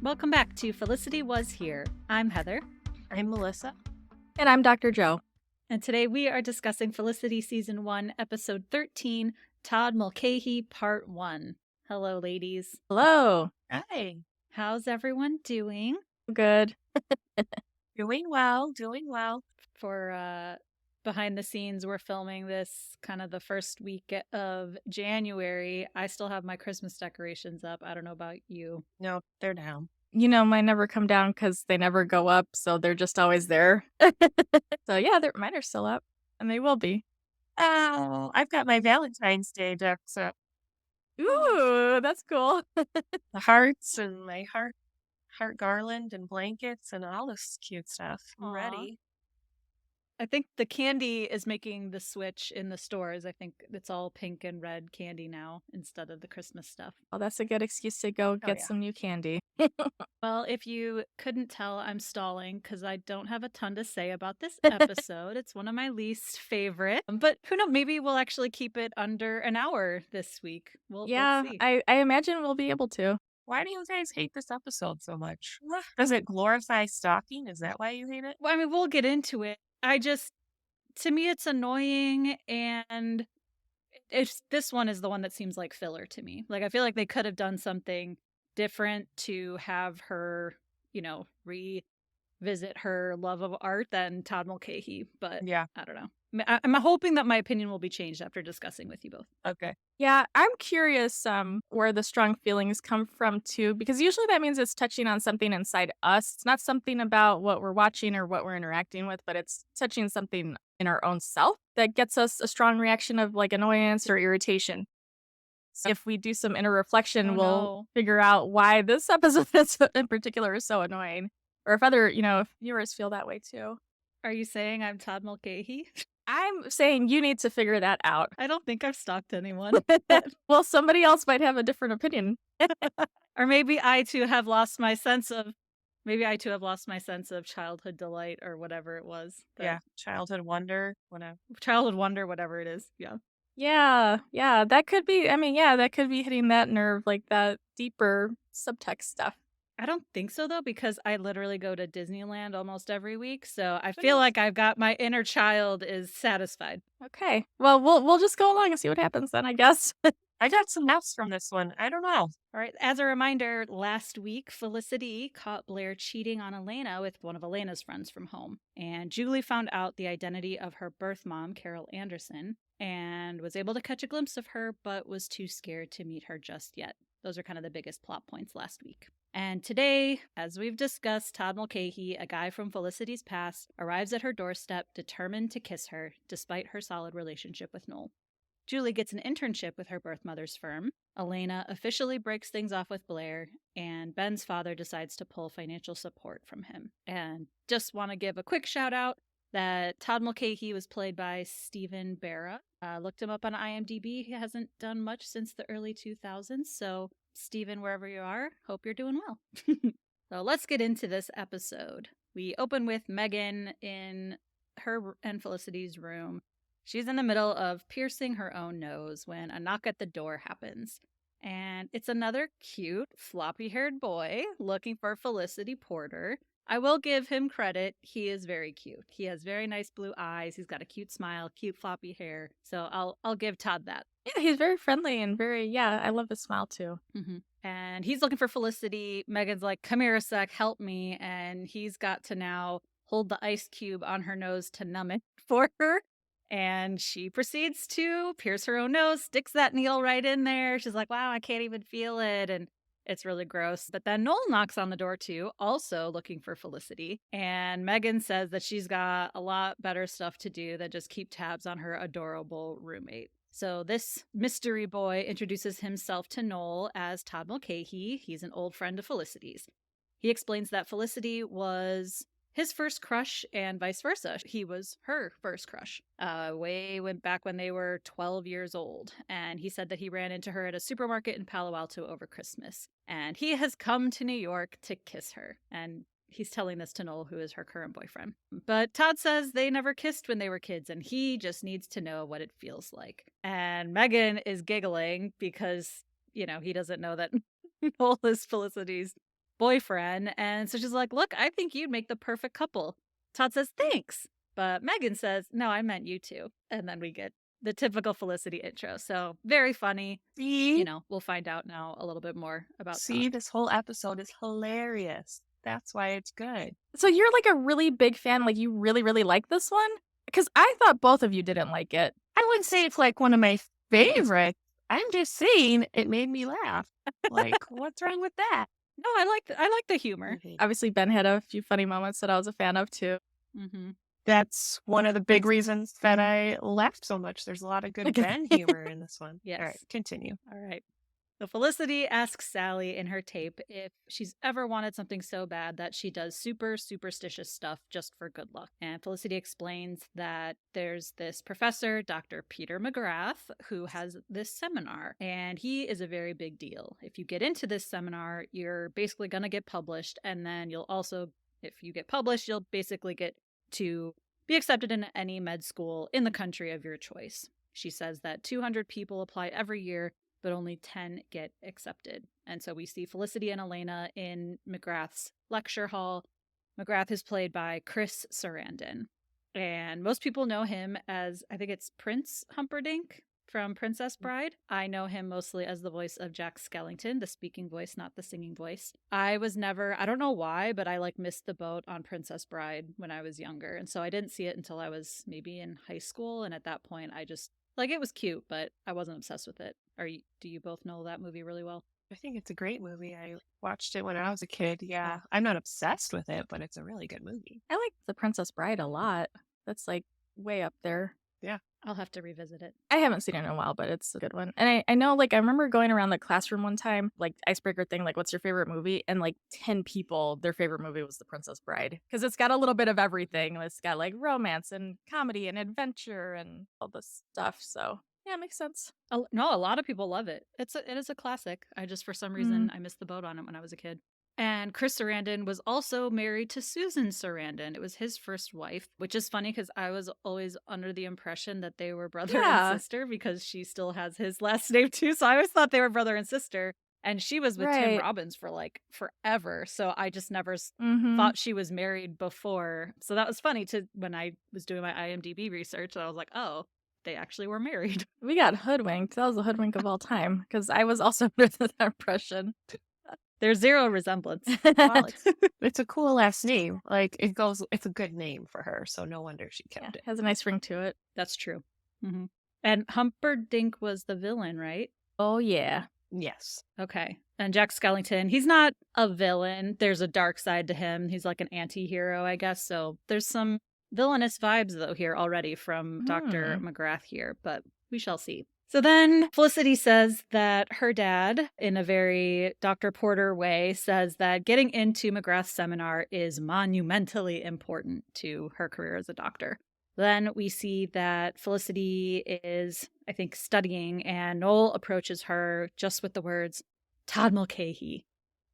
Welcome back to Felicity Was Here. I'm Heather, I'm Melissa. And I'm Dr. Joe. and today we are discussing Felicity Season 1, Episode 13, Todd Mulcahy, Part 1. Hello, ladies. Hello. Hi. How's everyone doing? Good. Doing well. For behind the scenes, we're filming this kind of the first week of January. I still have my Christmas decorations up. I don't know about you. No, they're down. You know, mine never come down because they never go up, so they're just always there. So yeah, mine are still up, and they will be. Oh, I've got my Valentine's Day decks up. Ooh, that's cool. The hearts and my heart garland and blankets and all this cute stuff. I'm Aw. ready. I think the candy is making the switch in the stores. I think it's all pink and red candy now instead of the Christmas stuff. Well, that's a good excuse to go get yeah. some new candy. Well, if you couldn't tell, I'm stalling because I don't have a ton to say about this episode. It's one of my least favorite. But who knows? Maybe we'll actually keep it under an hour this week. Let's see. I imagine we'll be able to. Why do you guys hate this episode so much? Does it glorify stalking? Is that why you hate it? Well, I mean, we'll get into it. To me, it's annoying, and this one is the one that seems like filler to me. Like, I feel like they could have done something different to have her, revisit her love of art than Todd Mulcahy. But Yeah. I don't know. I'm hoping that my opinion will be changed after discussing with you both. Okay. Yeah, I'm curious where the strong feelings come from too, because usually that means it's touching on something inside us. It's not something about what we're watching or what we're interacting with, but it's touching something in our own self that gets us a strong reaction of like annoyance or irritation. So if we do some inner reflection, Oh, we'll no. figure out why this episode in particular is so annoying. Or if other, if viewers feel that way too. Are you saying I'm Todd Mulcahy? I'm saying you need to figure that out. I don't think I've stalked anyone. Well, somebody else might have a different opinion. Or maybe I too have lost my sense of childhood delight or whatever it was. Yeah. Childhood wonder. Childhood wonder, whatever it is. Yeah. Yeah, that could be, that could be hitting that nerve, like that deeper subtext stuff. I don't think so, though, because I literally go to Disneyland almost every week. So I feel like I've got my inner child is satisfied. Okay. Well, we'll just go along and see what happens then, I guess. I got some notes from this one. I don't know. All right. As a reminder, last week, Felicity caught Blair cheating on Elena with one of Elena's friends from home. And Julie found out the identity of her birth mom, Carol Anderson, and was able to catch a glimpse of her, but was too scared to meet her just yet. Those are kind of the biggest plot points last week. And today, as we've discussed, Todd Mulcahy, a guy from Felicity's past, arrives at her doorstep determined to kiss her, despite her solid relationship with Noel. Julie gets an internship with her birth mother's firm. Elena officially breaks things off with Blair, and Ben's father decides to pull financial support from him. And just want to give a quick shout out that Todd Mulcahy was played by Stephen Barra. Looked him up on IMDb. He hasn't done much since the early 2000s, so Stephen, wherever you are, hope you're doing well. So let's get into this episode. We open with Megan in her and Felicity's room. She's in the middle of piercing her own nose when a knock at the door happens. And it's another cute, floppy-haired boy looking for Felicity Porter. I will give him credit. He is very cute. He has very nice blue eyes. He's got a cute smile, cute floppy hair. So I'll give Todd that. Yeah, he's very friendly and I love his smile too. Mm-hmm. And he's looking for Felicity. Megan's like, come here a sec, help me. And he's got to now hold the ice cube on her nose to numb it for her. And she proceeds to pierce her own nose, sticks that needle right in there. She's like, wow, I can't even feel it. And it's really gross. But then Noel knocks on the door too, also looking for Felicity. And Megan says that she's got a lot better stuff to do than just keep tabs on her adorable roommate. So this mystery boy introduces himself to Noel as Todd Mulcahy. He's an old friend of Felicity's. He explains that Felicity was his first crush and vice versa. He was her first crush. Went back when they were 12 years old. And he said that he ran into her at a supermarket in Palo Alto over Christmas. And he has come to New York to kiss her. And he's telling this to Noel, who is her current boyfriend. But Todd says they never kissed when they were kids, and he just needs to know what it feels like. And Megan is giggling because, he doesn't know that Noel is Felicity's boyfriend. And so she's like, look, I think you'd make the perfect couple. Todd says, thanks. But Megan says, no, I meant you two. And then we get the typical Felicity intro. So very funny. See? We'll find out now a little bit more about See, Todd. this whole episode is hilarious. That's why it's good. So you're like a really big fan, like you really, really like this one? Because I thought both of you didn't like it. I wouldn't say it's like one of my favorites. I'm just saying it made me laugh. Like, what's wrong with that? No, I like the humor. Obviously, Ben had a few funny moments that I was a fan of too. Mm-hmm. That's one of the big reasons that I laughed so much. There's a lot of good Ben humor in this one. Yes. All right, continue. All right. So Felicity asks Sally in her tape if she's ever wanted something so bad that she does super superstitious stuff just for good luck. And Felicity explains that there's this professor, Dr. Peter McGrath, who has this seminar, and he is a very big deal. If you get into this seminar, you're basically going to get published, and then you'll also, if you get published, you'll basically get to be accepted in any med school in the country of your choice. She says that 200 people apply every year, but only 10 get accepted. And so we see Felicity and Elena in McGrath's lecture hall. McGrath is played by Chris Sarandon. And most people know him as, I think it's Prince Humperdinck from Princess Bride. I know him mostly as the voice of Jack Skellington, the speaking voice, not the singing voice. I don't know why, but I missed the boat on Princess Bride when I was younger. And so I didn't see it until I was maybe in high school. And at that point, I just, it was cute, but I wasn't obsessed with it. Do you both know that movie really well? I think it's a great movie. I watched it when I was a kid. Yeah. I'm not obsessed with it, but it's a really good movie. I like The Princess Bride a lot. That's like way up there. Yeah. I'll have to revisit it. I haven't seen it in a while, but it's a good one. And I know, I remember going around the classroom one time, icebreaker thing, what's your favorite movie? And 10 people, their favorite movie was The Princess Bride. Because it's got a little bit of everything. It's got romance and comedy and adventure and all this stuff. So yeah, it makes sense. No, a lot of people love it. It is a classic. I just, for some reason, I missed the boat on it when I was a kid. And Chris Sarandon was also married to Susan Sarandon. It was his first wife, which is funny because I was always under the impression that they were brother and sister because she still has his last name too. So I always thought they were brother and sister. And she was with Tim Robbins for forever. So I just never thought she was married before. So that was funny when I was doing my IMDb research. I was like, oh, they actually were married. We got hoodwinked. That was the hoodwink of all time because I was also under that impression. There's zero resemblance. Well, it's a cool last name. It's a good name for her. So no wonder she kept it. Has a nice ring to it. That's true. Mm-hmm. And Humperdinck was the villain, right? Oh, yeah. Yes. Okay. And Jack Skellington, he's not a villain. There's a dark side to him. He's like an anti-hero, I guess. So there's some villainous vibes, though, here already from Dr. McGrath here, but we shall see. So then Felicity says that her dad, in a very Dr. Porter way, says that getting into McGrath's seminar is monumentally important to her career as a doctor. Then we see that Felicity is, I think, studying, and Noel approaches her just with the words, Todd Mulcahy.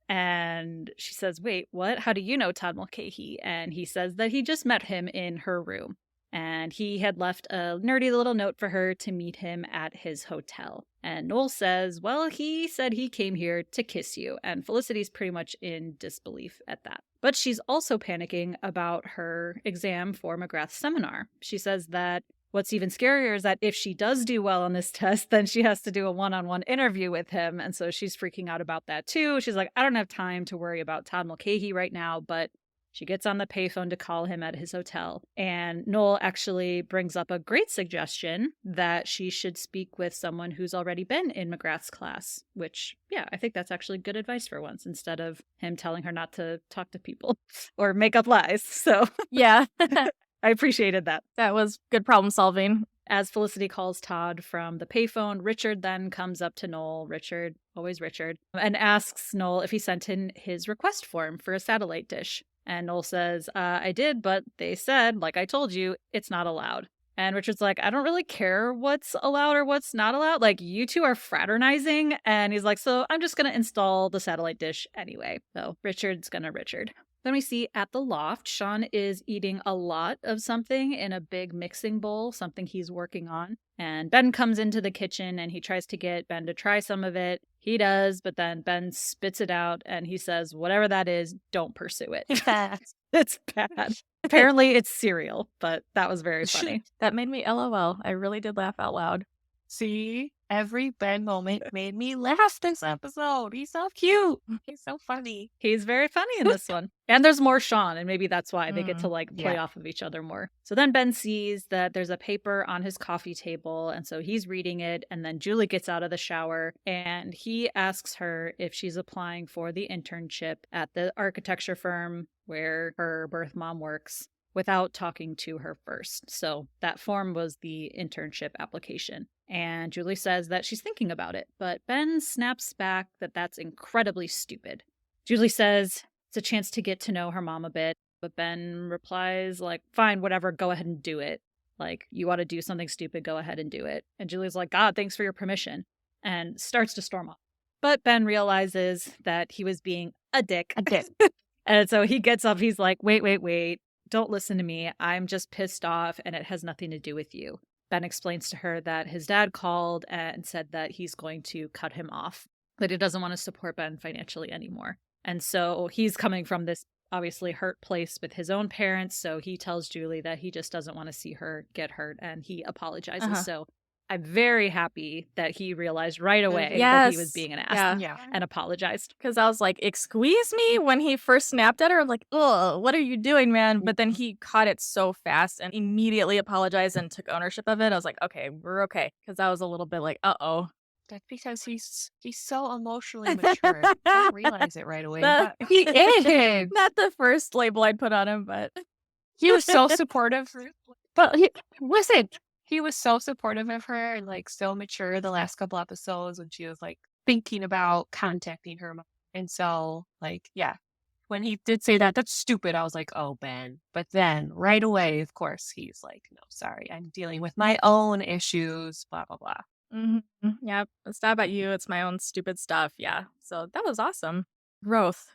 And she says, wait, what? How do you know Todd Mulcahy? And he says that he just met him in her room. And he had left a nerdy little note for her to meet him at his hotel. And Noel says, well, he said he came here to kiss you. And Felicity's pretty much in disbelief at that. But she's also panicking about her exam for McGrath's seminar. She says that what's even scarier is that if she does do well on this test, then she has to do a one-on-one interview with him. And so she's freaking out about that too. She's like, I don't have time to worry about Todd Mulcahy right now, but she gets on the payphone to call him at his hotel. And Noel actually brings up a great suggestion that she should speak with someone who's already been in McGrath's class, which, yeah, I think that's actually good advice for once, instead of him telling her not to talk to people or make up lies. So yeah, I appreciated that. That was good problem solving. As Felicity calls Todd from the payphone, Richard then comes up to Noel, always Richard, and asks Noel if he sent in his request form for a satellite dish. And Noel says, I did, but they said, like I told you, it's not allowed. And Richard's like, I don't really care what's allowed or what's not allowed. You two are fraternizing. And he's like, so I'm just going to install the satellite dish anyway. So Richard's going to Richard. Then we see at the loft, Sean is eating a lot of something in a big mixing bowl, something he's working on. And Ben comes into the kitchen and he tries to get Ben to try some of it. He does, but then Ben spits it out and he says, whatever that is, don't pursue it. It's bad. Apparently it's cereal, but that was very funny. That made me LOL. I really did laugh out loud. See, every Ben moment made me laugh this episode. He's so cute. He's so funny. He's very funny in this one. And there's more Sean, and maybe that's why they get to like play Yeah. off of each other more. So then Ben sees that there's a paper on his coffee table, and so he's reading it, and then Julie gets out of the shower and he asks her if she's applying for the internship at the architecture firm where her birth mom works without talking to her first. So that form was the internship application. And Julie says that she's thinking about it, but Ben snaps back that that's incredibly stupid. Julie says it's a chance to get to know her mom a bit, but Ben replies like, fine, whatever, go ahead and do it. Like, you want to do something stupid, go ahead and do it. And Julie's like, God, thanks for your permission, and starts to storm off. But Ben realizes that he was being a dick. A dick. And so he gets up, he's like, wait. Don't listen to me. I'm just pissed off and it has nothing to do with you. Ben explains to her that his dad called and said that he's going to cut him off, that he doesn't want to support Ben financially anymore. And so he's coming from this obviously hurt place with his own parents. So he tells Julie that he just doesn't want to see her get hurt and he apologizes. So I'm very happy that he realized right away that he was being an ass and apologized. Because I was like, excuse me? When he first snapped at her, I'm like, oh, what are you doing, man? But then he caught it so fast and immediately apologized and took ownership of it. I was like, okay, we're okay. Because I was a little bit like, uh-oh. That's because he's so emotionally mature. I don't realize it right away. But he is. Not the first label I'd put on him, but He was so supportive. But listen, he was so supportive of her and like so mature the last couple episodes when she was like thinking about contacting her mom. And so like, yeah, when he did say that, that's stupid. I was like, oh, Ben. But then right away, of course, he's like, no, sorry, I'm dealing with my own issues, blah, blah, blah. Yeah, it's not about you. It's my own stupid stuff. Yeah. So that was awesome. Growth.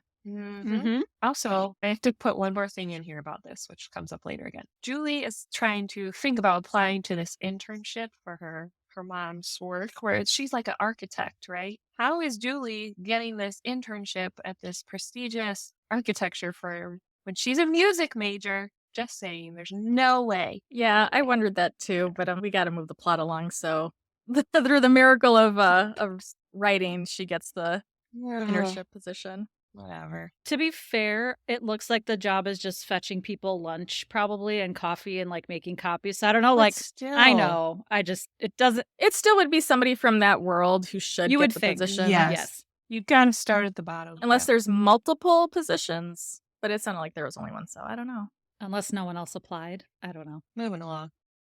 Also, I have to put one more thing in here about this, which comes up later again. Julie is trying to think about applying to this internship for her mom's work, where she's like an architect, right? How is Julie getting this internship at this prestigious architecture firm when she's a music major? Just saying, there's no way. Yeah, I wondered that too, but we got to move the plot along. So through the miracle of writing, she gets the internship position. Whatever. To be fair, it looks like the job is just fetching people lunch probably and coffee and like making copies. So I don't know, But like still, I know. It doesn't. It still would be somebody from that world who should You get would the think, position. yes. You gotta start at the bottom. Unless there's multiple positions. But it sounded like there was only one, so I don't know. Unless no one else applied. I don't know. Moving along.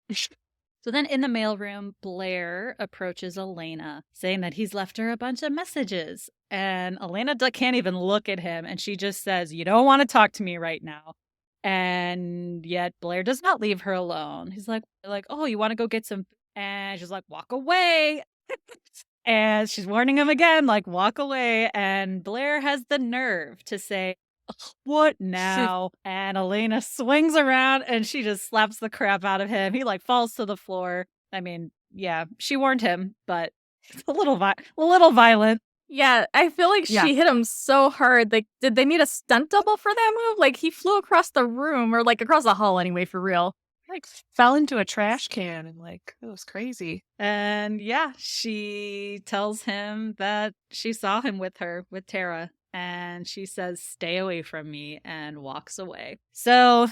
So then in the mailroom, Blair approaches Elena, saying that he's left her a bunch of messages. And Elena can't even look at him. And she just says, you don't want to talk to me right now. And yet Blair does not leave her alone. He's like, oh, you want to go get some? And she's like, walk away. And she's warning him again, like, walk away. And Blair has the nerve to say, what now? And Elena swings around and she just slaps the crap out of him. He like falls to the floor. I mean, yeah, she warned him, but it's a little violent. Yeah, I feel like she hit him so hard. Like, did they need a stunt double for that move? Like, he flew across the room or like across the hall anyway, for real. Like fell into a trash can and like it was crazy. And yeah, she tells him that she saw him with Tara. And she says, stay away from me, and walks away. So,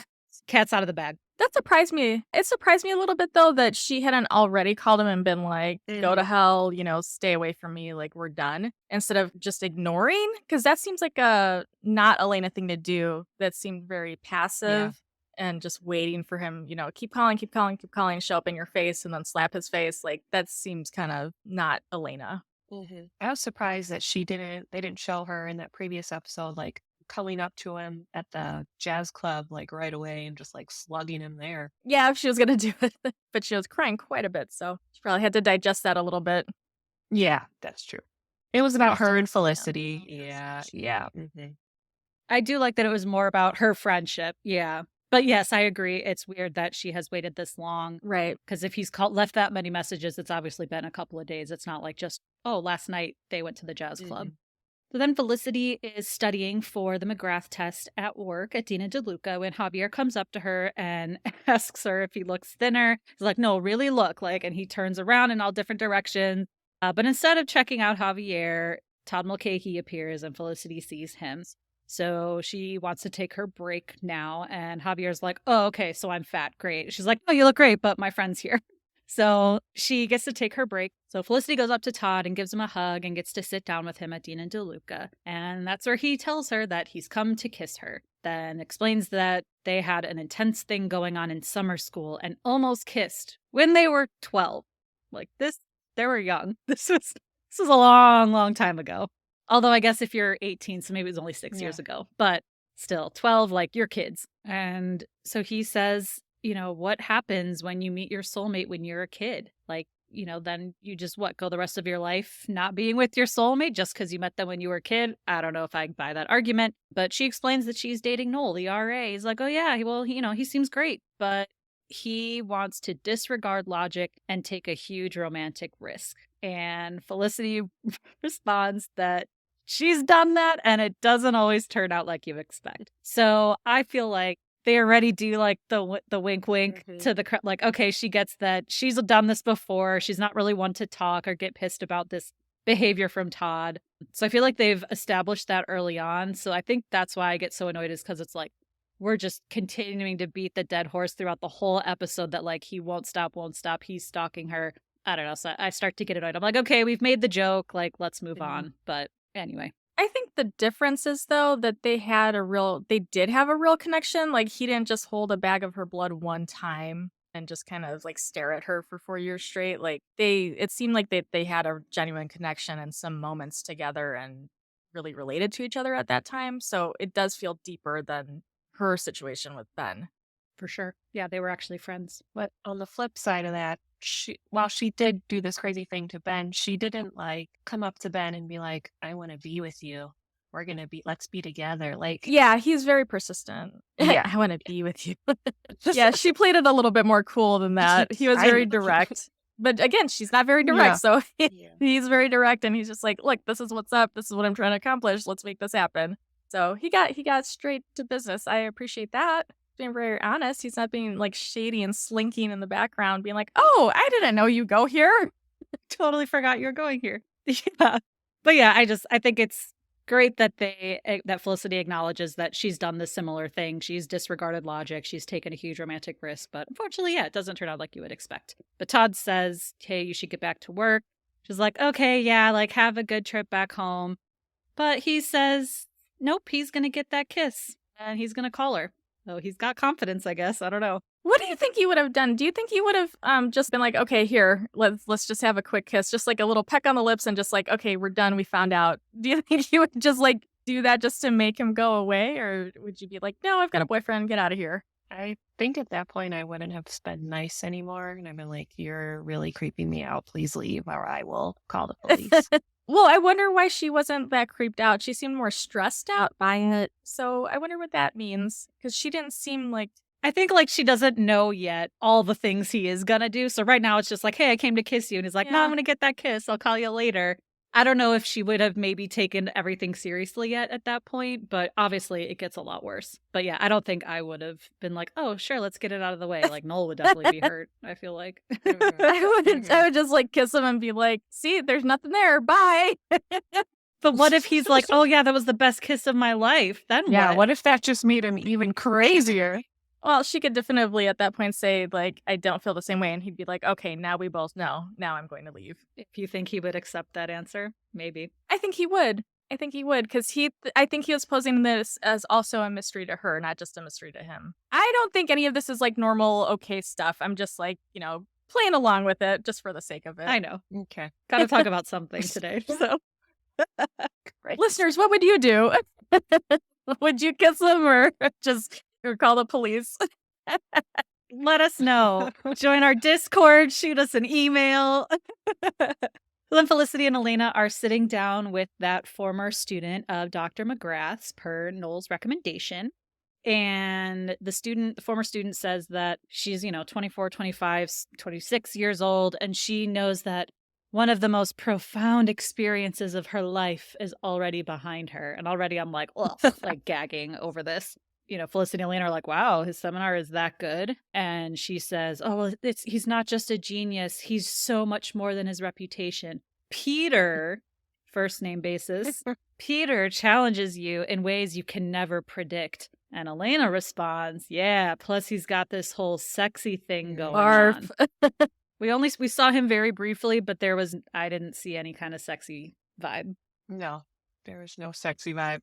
cat's out of the bag. That surprised me. It surprised me a little bit, though, that she hadn't already called him and been like, go to hell, stay away from me, like, we're done. Instead of just ignoring. Because that seems like a not Elena thing to do. That seemed very passive and just waiting for him, keep calling, show up in your face and then slap his face. Like, that seems kind of not Elena. I was surprised that they didn't show her in that previous episode, like coming up to him at the jazz club, like right away and just like slugging him there. Yeah, if she was going to do it, but she was crying quite a bit. So she probably had to digest that a little bit. Yeah, that's true. It was about her and Felicity. Yeah. I do like that it was more about her friendship. Yeah. But yes, I agree. It's weird that she has waited this long. Right. Because if he's left that many messages, it's obviously been a couple of days. It's not like just, oh, last night they went to the jazz club. So then Felicity is studying for the McGrath test at work at Dina DeLuca when Javier comes up to her and asks her if he looks thinner. He's like, no, really look. And he turns around in all different directions. But instead of checking out Javier, Todd Mulcahy appears and Felicity sees him. So she wants to take her break now. And Javier's like, oh, okay, so I'm fat. Great. She's like, oh, you look great, but my friend's here. So she gets to take her break. So Felicity goes up to Todd and gives him a hug and gets to sit down with him at Dina DeLuca. And that's where he tells her that he's come to kiss her. Then explains that they had an intense thing going on in summer school and almost kissed when they were 12. They were young. This was a long, long time ago. Although I guess if you're 18, so maybe it was only 6 years ago. But still, 12, you're kids. And so he says, what happens when you meet your soulmate when you're a kid? Then you just go the rest of your life not being with your soulmate just because you met them when you were a kid? I don't know if I buy that argument. But she explains that she's dating Noel, the RA. He's like, oh yeah, well, he seems great. But he wants to disregard logic and take a huge romantic risk. And Felicity responds that she's done that and it doesn't always turn out like you expect. So I feel like they already do the wink wink to the okay, she gets that she's done this before. She's not really one to talk or get pissed about this behavior from Todd. So I feel like they've established that early on. So I think that's why I get so annoyed, is because it's we're just continuing to beat the dead horse throughout the whole episode that he won't stop. He's stalking her. I don't know. So I start to get annoyed. I'm like, okay, we've made the joke. Let's move on. But anyway. I think the difference is, though, that they did have a real connection. He didn't just hold a bag of her blood one time and just kind of stare at her for 4 years straight. It seemed like they had a genuine connection and some moments together and really related to each other at that time. So it does feel deeper than her situation with Ben. For sure. Yeah, they were actually friends. But on the flip side of that, while she did do this crazy thing to Ben, she didn't come up to Ben and be like, I want to be with you. Let's be together. Yeah, he's very persistent. Yeah. I want to be with you. Yeah, she played it a little bit more cool than that. He was very direct. But again, she's not very direct. So he's very direct and he's just like, look, this is what's up. This is what I'm trying to accomplish. Let's make this happen. So he got straight to business. I appreciate that. Being very honest. He's not being shady and slinking in the background, being like, oh, I didn't know you go here. Totally forgot you're going here. Yeah. But yeah, I think it's great that that Felicity acknowledges that she's done this similar thing. She's disregarded logic. She's taken a huge romantic risk. But unfortunately, yeah, it doesn't turn out like you would expect. But Todd says, hey, you should get back to work. She's like, okay, yeah, have a good trip back home. But he says, nope, he's going to get that kiss and he's going to call her. So he's got confidence, I guess. I don't know. What do you think he would have done? Do you think he would have just been like, okay, here, let's just have a quick kiss, just a little peck on the lips and just okay, we're done, we found out. Do you think he would just do that just to make him go away? Or would you be like, no, I've got a boyfriend, get out of here? I think at that point I wouldn't have been nice anymore. And I've been like, you're really creeping me out. Please leave or I will call the police. Well, I wonder why she wasn't that creeped out. She seemed more stressed out by it. So I wonder what that means. Because she didn't seem I think she doesn't know yet all the things he is gonna do. So right now it's just hey, I came to kiss you. And he's like, no, I'm gonna get that kiss. I'll call you later. I don't know if she would have maybe taken everything seriously yet at that point, but obviously it gets a lot worse. But yeah, I don't think I would have been like, oh, sure, let's get it out of the way. Noel would definitely be hurt, I feel like. I would just kiss him and be like, see, there's nothing there. Bye. But what if he's like, oh yeah, that was the best kiss of my life? Then what if that just made him even crazier? Well, she could definitively at that point say, I don't feel the same way. And he'd be like, okay, now we both know. Now I'm going to leave. If you think he would accept that answer, maybe. I think he would. Because I think he was posing this as also a mystery to her, not just a mystery to him. I don't think any of this is normal, okay stuff. I'm just playing along with it just for the sake of it. I know. Okay. Got to talk about something today. So, listeners, what would you do? Would you kiss him or call the police? Let us know. Join our Discord. Shoot us an email. Then Felicity and Elena are sitting down with that former student of Dr. McGrath's per Noel's recommendation. And the former student says that she's, 24, 25, 26 years old, and she knows that one of the most profound experiences of her life is already behind her. And already I'm like, ugh, like gagging over this. Felicity and Elena are like, wow, his seminar is that good. And she says, oh, well, he's not just a genius. He's so much more than his reputation. Peter, first name basis, Peter challenges you in ways you can never predict. And Elena responds, yeah, plus he's got this whole sexy thing going Barf. on. We saw him very briefly, but I didn't see any kind of sexy vibe. No, there was no sexy vibe.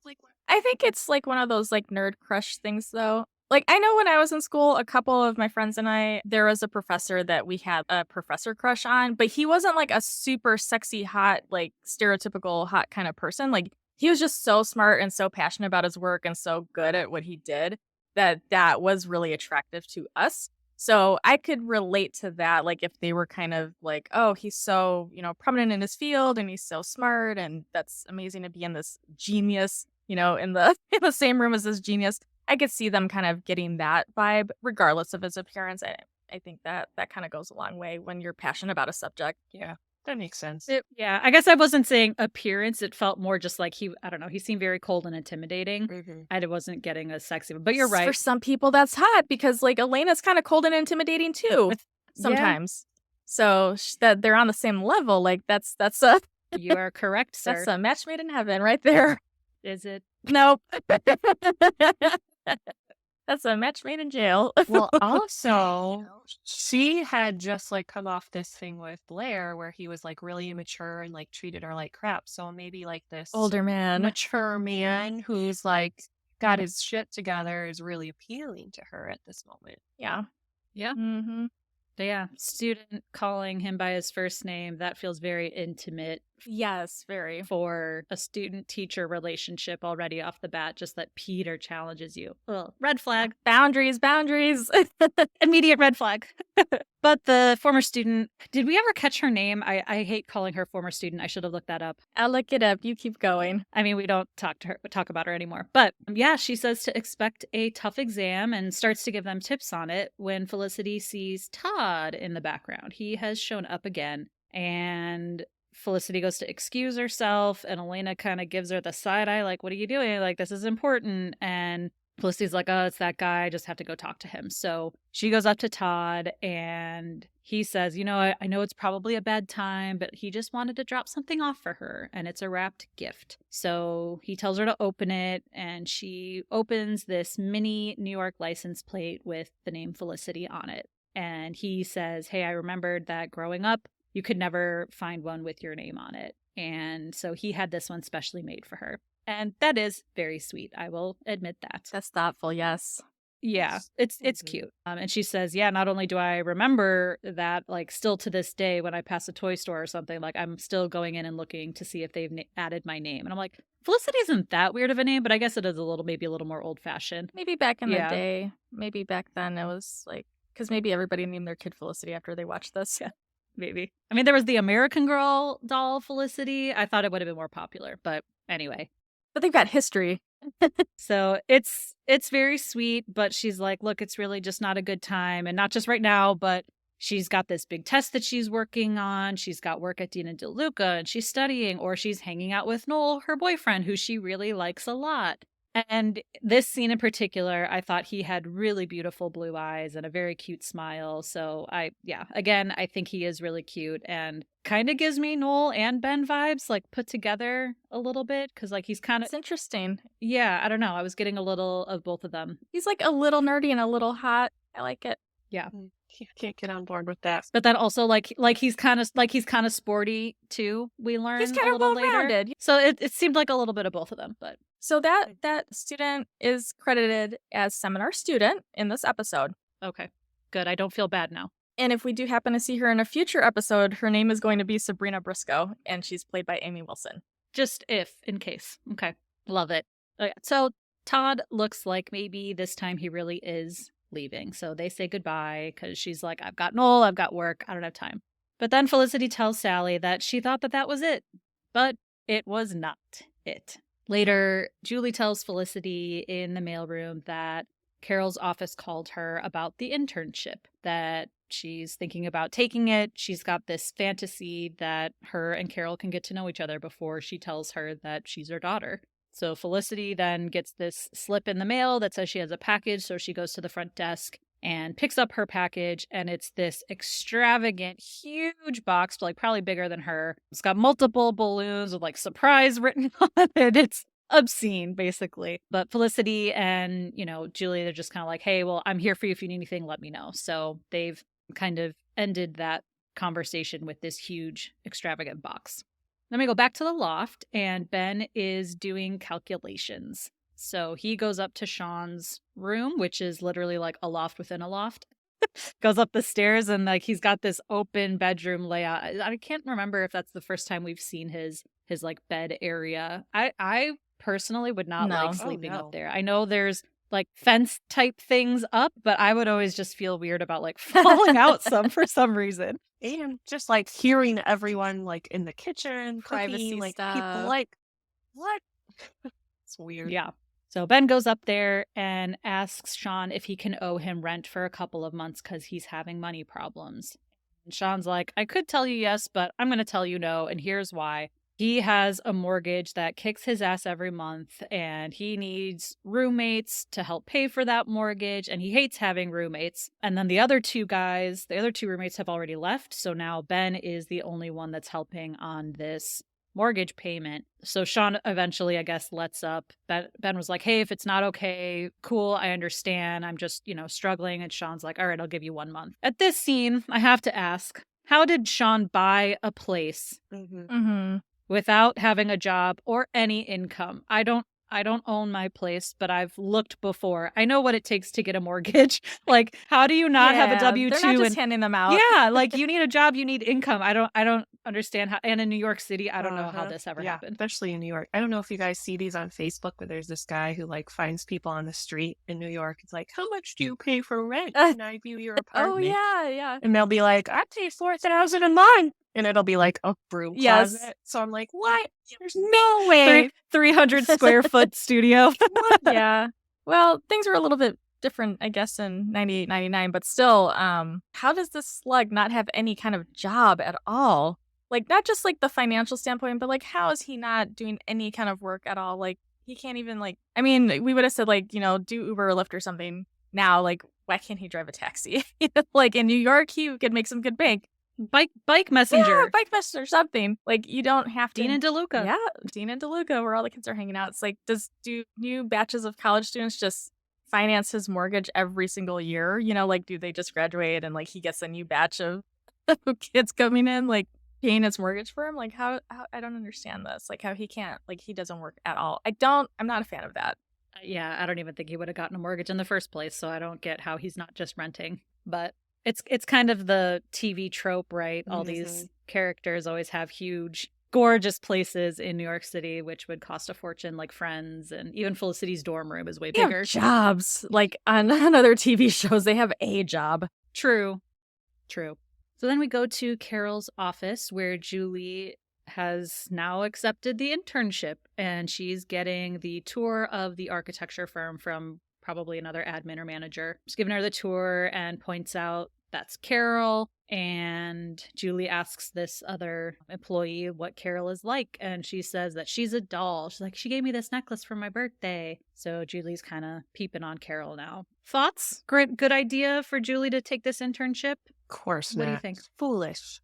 I think it's like one of those like nerd crush things though. Like I know when I was in school, a couple of my friends and I, there was a professor that we had a professor crush on, but he wasn't like a super sexy, hot, like stereotypical hot kind of person. Like he was just so smart and so passionate about his work and so good at what he did that was really attractive to us. So I could relate to that. Like if they were kind of like, oh, he's so, prominent in his field and he's so smart and that's amazing to be in this genius, in the in the same room as this genius. I could see them kind of getting that vibe regardless of his appearance. I think that kind of goes a long way when you're passionate about a subject. Yeah, that makes sense. Yeah, I guess I wasn't saying appearance. It felt more just like I don't know, he seemed very cold and intimidating. Mhm. I wasn't getting a sexy, but you're right. For some people, that's hot because like Elena's kind of cold and intimidating too sometimes. So that they're on the same level. Like that's a You are correct, sir. that's a match made in heaven right there. Is it? Nope. That's a match made in jail. Well, also, she had just like come off this thing with Blair where he was like really immature and like treated her like crap. So maybe like this older man, mature man who's like got his shit together is really appealing to her at this moment. Yeah. Yeah. Mm-hmm. Yeah. Student calling him by his first name. That feels very intimate. Yes, very. For a student-teacher relationship already off the bat, just that Peter challenges you. Well, red flag. Boundaries. Immediate red flag. But the former student, did we ever catch her name? I hate calling her former student. I should have looked that up. I'll look it up. You keep going. I mean, we don't talk about her anymore. But yeah, she says to expect a tough exam and starts to give them tips on it when Felicity sees Todd in the background. He has shown up again, and Felicity goes to excuse herself, and Elena kind of gives her the side eye, like, what are you doing? Like, this is important. And Felicity's like, oh, it's that guy. I just have to go talk to him. So she goes up to Todd, and he says, I know it's probably a bad time, but he just wanted to drop something off for her, and it's a wrapped gift. So he tells her to open it, and she opens this mini New York license plate with the name Felicity on it. And he says, hey, I remembered that growing up, you could never find one with your name on it. And so he had this one specially made for her. And that is very sweet. I will admit that. That's thoughtful, yes. Yeah, it's cute. And she says, yeah, not only do I remember that, like, still to this day when I pass a toy store or something, like, I'm still going in and looking to see if they've added my name. And I'm like, Felicity isn't that weird of a name, but I guess it is maybe a little more old-fashioned. Maybe back in the day. Maybe back then it was like, because maybe everybody named their kid Felicity after they watched this. Yeah. Maybe. I mean, there was the American Girl doll Felicity. I thought it would have been more popular, but anyway. But they've got history. So it's very sweet, but she's like, look, it's really just not a good time. And not just right now, but she's got this big test that she's working on. She's got work at Dina DeLuca and she's studying, or she's hanging out with Noel, her boyfriend, who she really likes a lot. And this scene in particular, I thought he had really beautiful blue eyes and a very cute smile. So I think he is really cute and kind of gives me Noel and Ben vibes, like put together a little bit. Cause like he's kind of, It's interesting. yeah, I don't know. I was getting a little of both of them. He's like a little nerdy and a little hot. I like it. Yeah. I can't get on board with that. But then also like he's kind of sporty too. We learn He's kind a of little later. well-rounded. So it seemed like a little bit of both of them, but So that student is credited as seminar student in this episode. okay, good. I don't feel bad now. And if we do happen to see her in a future episode, her name is going to be Sabrina Briscoe, and she's played by Amy Wilson. Just in case. Okay. Love it. Okay. So Todd looks like maybe this time he really is leaving. So they say goodbye because she's like, I've got Noel, I've got work, I don't have time. But then Felicity tells Sally that she thought that was it. But it was not it. Later, Julie tells Felicity in the mailroom that Carol's office called her about the internship, that she's thinking about taking it. She's got this fantasy that her and Carol can get to know each other before she tells her that she's her daughter. So Felicity then gets this slip in the mail that says she has a package, so she goes to the front desk and picks up her package, and it's this extravagant, huge box, like probably bigger than her. It's got multiple balloons with like surprise written on it. It's obscene, basically. But Felicity and, Julie, they're just kind of like, hey, well, I'm here for you. If you need anything, let me know. So they've kind of ended that conversation with this huge, extravagant box. Then we go back to the loft, and Ben is doing calculations. So he goes up to Sean's room, which is literally like a loft within a loft. Goes up the stairs, and like he's got this open bedroom layout. I can't remember if that's the first time we've seen his like bed area. I personally would not like No. sleeping no. up there. I know there's like fence type things up, but I would always just feel weird about like falling out for some reason. And just like hearing everyone like in the kitchen, Privacy cooking, like people stuff. like, what? It's weird. Yeah. So Ben goes up there and asks Sean if he can owe him rent for a couple of months because he's having money problems. And Sean's like, I could tell you yes, but I'm going to tell you no, and here's why. He has a mortgage that kicks his ass every month, and he needs roommates to help pay for that mortgage, and he hates having roommates. And then the other two roommates have already left, so now Ben is the only one that's helping on this mortgage payment. So Sean eventually, I guess, lets up. Ben was like, hey, if it's not okay, cool, I understand. I'm just, struggling. And Sean's like, all right, I'll give you 1 month. At this scene, I have to ask, how did Sean buy a place without having a job or any income? I don't own my place, but I've looked before. I know what it takes to get a mortgage. Like, how do you not have a W-2? They're not just handing them out. Yeah, like you need a job, you need income. I don't understand how. And in New York City, I don't know how this ever happened. Especially in New York. I don't know if you guys see these on Facebook, but there's this guy who like finds people on the street in New York. It's like, how much do you pay for rent? Can I view your apartment? Oh yeah. And they'll be like, I pay $4,000 a month. And it'll be like a broom closet. So I'm like, what? There's no way. 300 square foot studio. Yeah. Well, things were a little bit different, I guess, in 98, 99, but still, how does this slug not have any kind of job at all? Like, not just like the financial standpoint, but like, how is he not doing any kind of work at all? Like, he can't even like, I mean, we would have said like, do Uber or Lyft or something now. Like, why can't he drive a taxi? Like in New York, he could make some good bank. Bike messenger. Yeah, bike messenger, something. Like, you don't have to. Dean and DeLuca. Yeah, Dean and DeLuca, where all the kids are hanging out. It's like, do new batches of college students just finance his mortgage every single year? Like, do they just graduate and like he gets a new batch of kids coming in, like paying his mortgage for him? Like, how I don't understand this. Like, how he can't, like, he doesn't work at all. I'm not a fan of that. Yeah, I don't even think he would have gotten a mortgage in the first place, so I don't get how he's not just renting. But it's kind of the TV trope, right? All these characters always have huge, gorgeous places in New York City, which would cost a fortune, like Friends, and even Felicity's dorm room is way They bigger. have jobs. Like on other TV shows, they have a job. True. So then we go to Carol's office, where Julie has now accepted the internship, and she's getting the tour of the architecture firm from probably another admin or manager. She's giving her the tour and points out that's Carol. And Julie asks this other employee what Carol is like. And she says that she's a doll. She's like, she gave me this necklace for my birthday. So Julie's kind of peeping on Carol now. Thoughts? Good idea for Julie to take this internship? Of course What not. do you think? Foolish,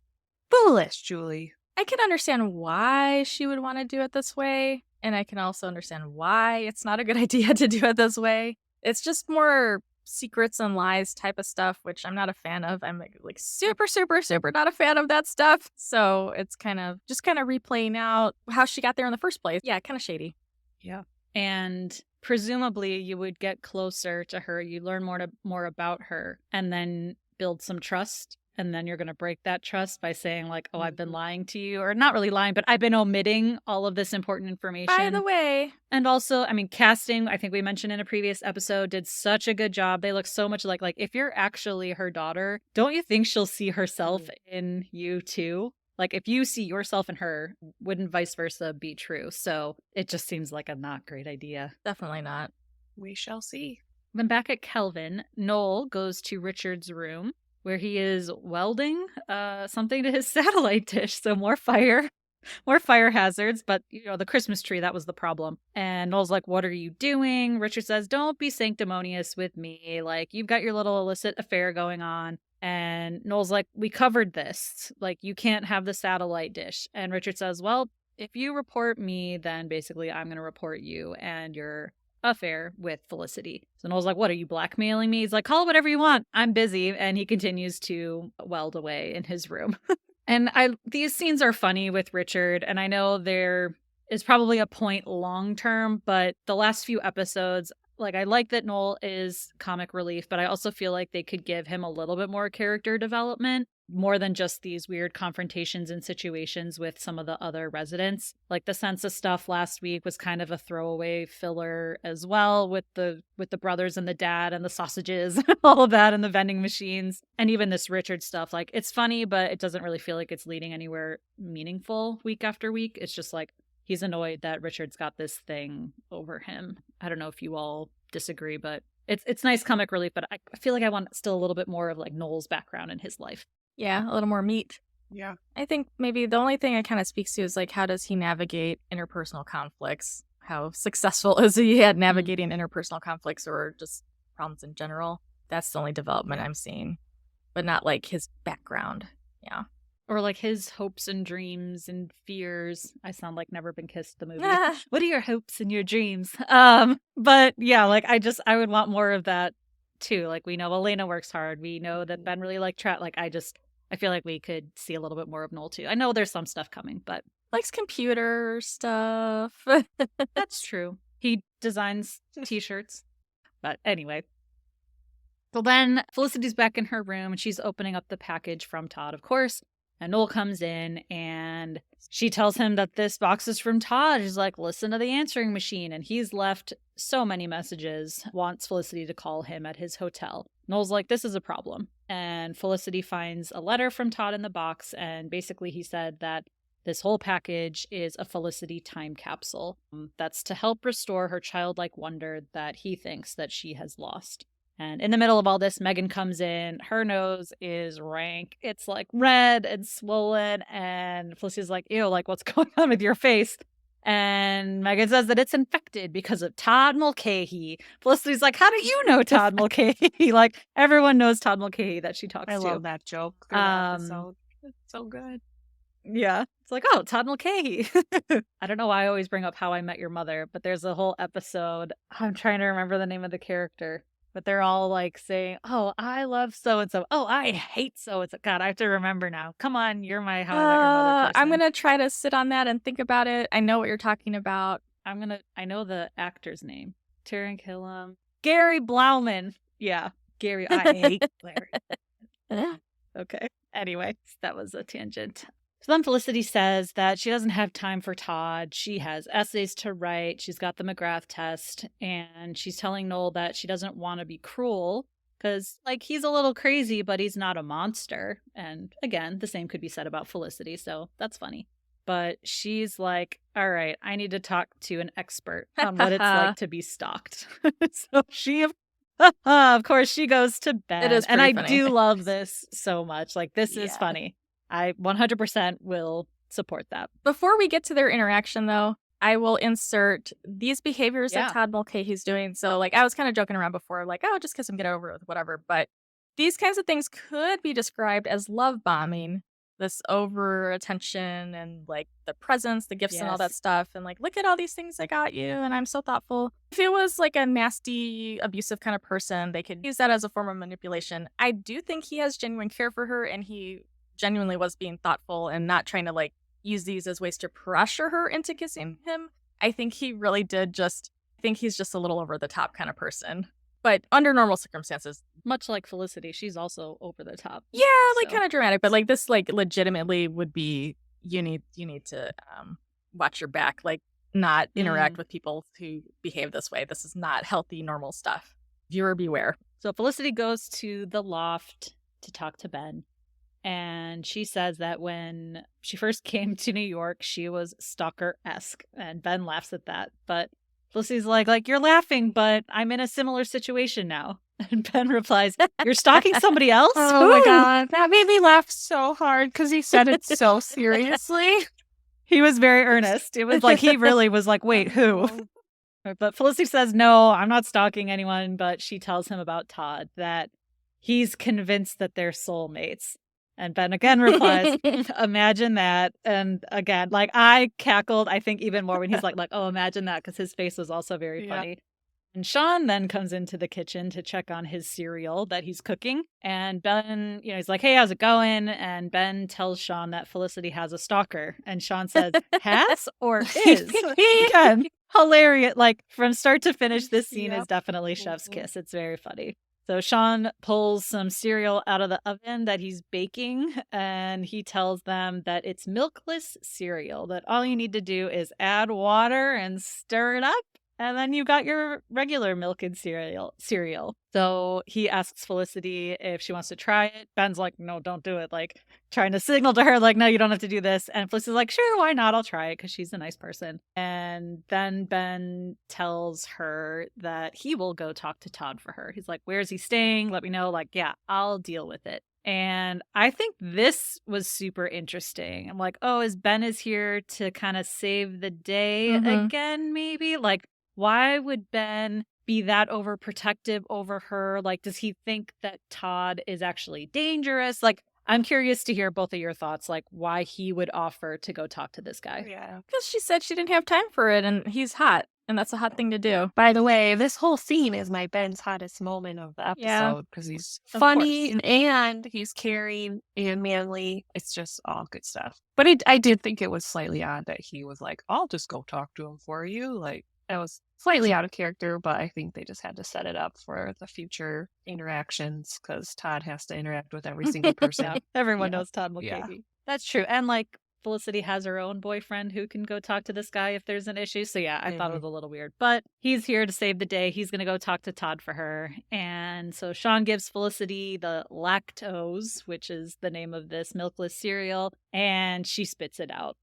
Julie. I can understand why she would want to do it this way. And I can also understand why it's not a good idea to do it this way. It's just more secrets and lies type of stuff, which I'm not a fan of. I'm like super, super, super not a fan of that stuff. So it's kind of replaying out how she got there in the first place. Yeah, kind of shady. Yeah. And presumably you would get closer to her. You learn more about her and then build some trust. And then you're going to break that trust by saying like, oh, I've been lying to you, or not really lying, but I've been omitting all of this important information. By the way. And also, I mean, casting, I think we mentioned in a previous episode, did such a good job. They look so much like if you're actually her daughter, don't you think she'll see herself in you too? Like, if you see yourself in her, wouldn't vice versa be true? So it just seems like a not great idea. Definitely not. We shall see. Then back at Kelvin, Noel goes to Richard's room where he is welding something to his satellite dish. So more fire. More fire hazards, but the Christmas tree, that was the problem. And Noel's like, what are you doing? Richard says, don't be sanctimonious with me. Like, you've got your little illicit affair going on. And Noel's like, we covered this. Like, you can't have the satellite dish. And Richard says, well, if you report me, then basically I'm going to report you and your affair with Felicity. So Noel's like, what, are you blackmailing me? He's like, call it whatever you want. I'm busy. And he continues to weld away in his room. And these scenes are funny with Richard, and I know there is probably a point long term, but the last few episodes, like, I like that Noel is comic relief, but I also feel like they could give him a little bit more character development, more than just these weird confrontations and situations with some of the other residents. Like, the census stuff last week was kind of a throwaway filler as well, with the brothers and the dad and the sausages, all of that, and the vending machines. And even this Richard stuff, like, it's funny, but it doesn't really feel like it's leading anywhere meaningful week after week. It's just like, he's annoyed that Richard's got this thing over him. I don't know if you all disagree, but it's nice comic relief, but I feel like I want still a little bit more of like Noel's background in his life. Yeah, a little more meat. Yeah. I think maybe the only thing it kind of speaks to is like, how does he navigate interpersonal conflicts? How successful is he at navigating interpersonal conflicts or just problems in general? That's the only development I'm seeing, but not like his background. Yeah. Or like his hopes and dreams and fears. I sound like Never Been Kissed, the movie. What are your hopes and your dreams? But yeah, like I would want more of that too. Like, we know Elena works hard. We know that Ben really liked Trent. Like, I feel like we could see a little bit more of Noel too. I know there's some stuff coming, but Likes computer stuff. that's true. He designs t-shirts. But anyway. So then Felicity's back in her room and she's opening up the package from Todd, of course. And Noel comes in and she tells him that this box is from Todd. He's like, listen to the answering machine. And he's left so many messages, wants Felicity to call him at his hotel. Noel's like, this is a problem. And Felicity finds a letter from Todd in the box. And basically he said that this whole package is a Felicity time capsule that's to help restore her childlike wonder that he thinks that she has lost. And in the middle of all this, Megan comes in. Her nose is rank. It's like red and swollen. And Felicity's like, ew, like, what's going on with your face? And Megan says that it's infected because of Todd Mulcahy. Felicity's like, how do you know Todd Mulcahy? Like, everyone knows Todd Mulcahy that she talks to. I love that joke. That episode. It's so good. Yeah. It's like, oh, Todd Mulcahy. I don't know why I always bring up How I Met Your Mother, but there's a whole episode. I'm trying to remember the name of the character. But they're all like saying, oh, I love so-and-so. Oh, I hate so-and-so. God, I have to remember now. Come on, you're my How I Met Your Mother person. I'm going to try to sit on that and think about it. I know what you're talking about. I know the actor's name. Taron Killam. Gary Blauman. Yeah, Gary. I hate Larry. Okay. Anyway, that was a tangent. So then Felicity says that she doesn't have time for Todd. She has essays to write. She's got the McGrath test. And she's telling Noel that she doesn't want to be cruel because, like, he's a little crazy, but he's not a monster. And again, the same could be said about Felicity. So that's funny. But she's like, all right, I need to talk to an expert on what it's like to be stalked. So she, of course, she goes to bed. It is and I funny. do love this so much. Like, this is funny. I 100% will support that. Before we get to their interaction, though, I will insert these behaviors that Todd Mulcahy's doing. So, like, I was kind of joking around before, like, oh, just kiss him, get over it with whatever. But these kinds of things could be described as love bombing. This over attention and like the presents, the gifts and all that stuff. And like, look at all these things I got you. And I'm so thoughtful. If it was like a nasty, abusive kind of person, they could use that as a form of manipulation. I do think he has genuine care for her and he genuinely was being thoughtful and not trying to like use these as ways to pressure her into kissing him. I think he really did he's just a little over the top kind of person. But under normal circumstances, much like Felicity, she's also over the top. Yeah, like kind of dramatic, but like this like legitimately would be you need to watch your back, like not interact with people who behave this way. This is not healthy, normal stuff. Viewer beware. So Felicity goes to the loft to talk to Ben. And she says that when she first came to New York, she was stalker-esque. And Ben laughs at that. But Felicity's like, you're laughing, but I'm in a similar situation now. And Ben replies, you're stalking somebody else? Oh my Who?" God. That made me laugh so hard because he said it so seriously. He was very earnest. It was like he really was like, wait, who? But Felicity says, no, I'm not stalking anyone. But she tells him about Todd, that he's convinced that they're soulmates. And Ben again replies, imagine that. And again, like I cackled, I think even more when he's like, oh, imagine that, because his face was also very funny. And Sean then comes into the kitchen to check on his cereal that he's cooking. And Ben, he's like, hey, how's it going? And Ben tells Sean that Felicity has a stalker. And Sean says, has or is? Again, hilarious. Like from start to finish, this scene is definitely chef's kiss. It's very funny. So Sean pulls some cereal out of the oven that he's baking, and he tells them that it's milkless cereal, that all you need to do is add water and stir it up. And then you got your regular milk and cereal. So he asks Felicity if she wants to try it. Ben's like, no, don't do it. Like trying to signal to her, like, no, you don't have to do this. And Felicity's like, sure, why not? I'll try it because she's a nice person. And then Ben tells her that he will go talk to Todd for her. He's like, where's he staying? Let me know. Like, yeah, I'll deal with it. And I think this was super interesting. I'm like, oh, Ben is here to kind of save the day again, maybe? Like, why would Ben be that overprotective over her? Like, does he think that Todd is actually dangerous? Like, I'm curious to hear both of your thoughts, like why he would offer to go talk to this guy. Yeah. Because she said she didn't have time for it, and he's hot, and that's a hot thing to do. By the way, this whole scene is my Ben's hottest moment of the episode because he's funny and he's caring and manly. It's just all good stuff. But I did think it was slightly odd that he was like, I'll just go talk to him for you. Like, that was slightly out of character, but I think they just had to set it up for the future interactions because Todd has to interact with every single person. Yeah, everyone knows Todd Mulcahy. Yeah. That's true. And like Felicity has her own boyfriend who can go talk to this guy if there's an issue. So yeah, I thought it was a little weird. But he's here to save the day. He's going to go talk to Todd for her. And so Sean gives Felicity the lactose, which is the name of this milkless cereal, and she spits it out.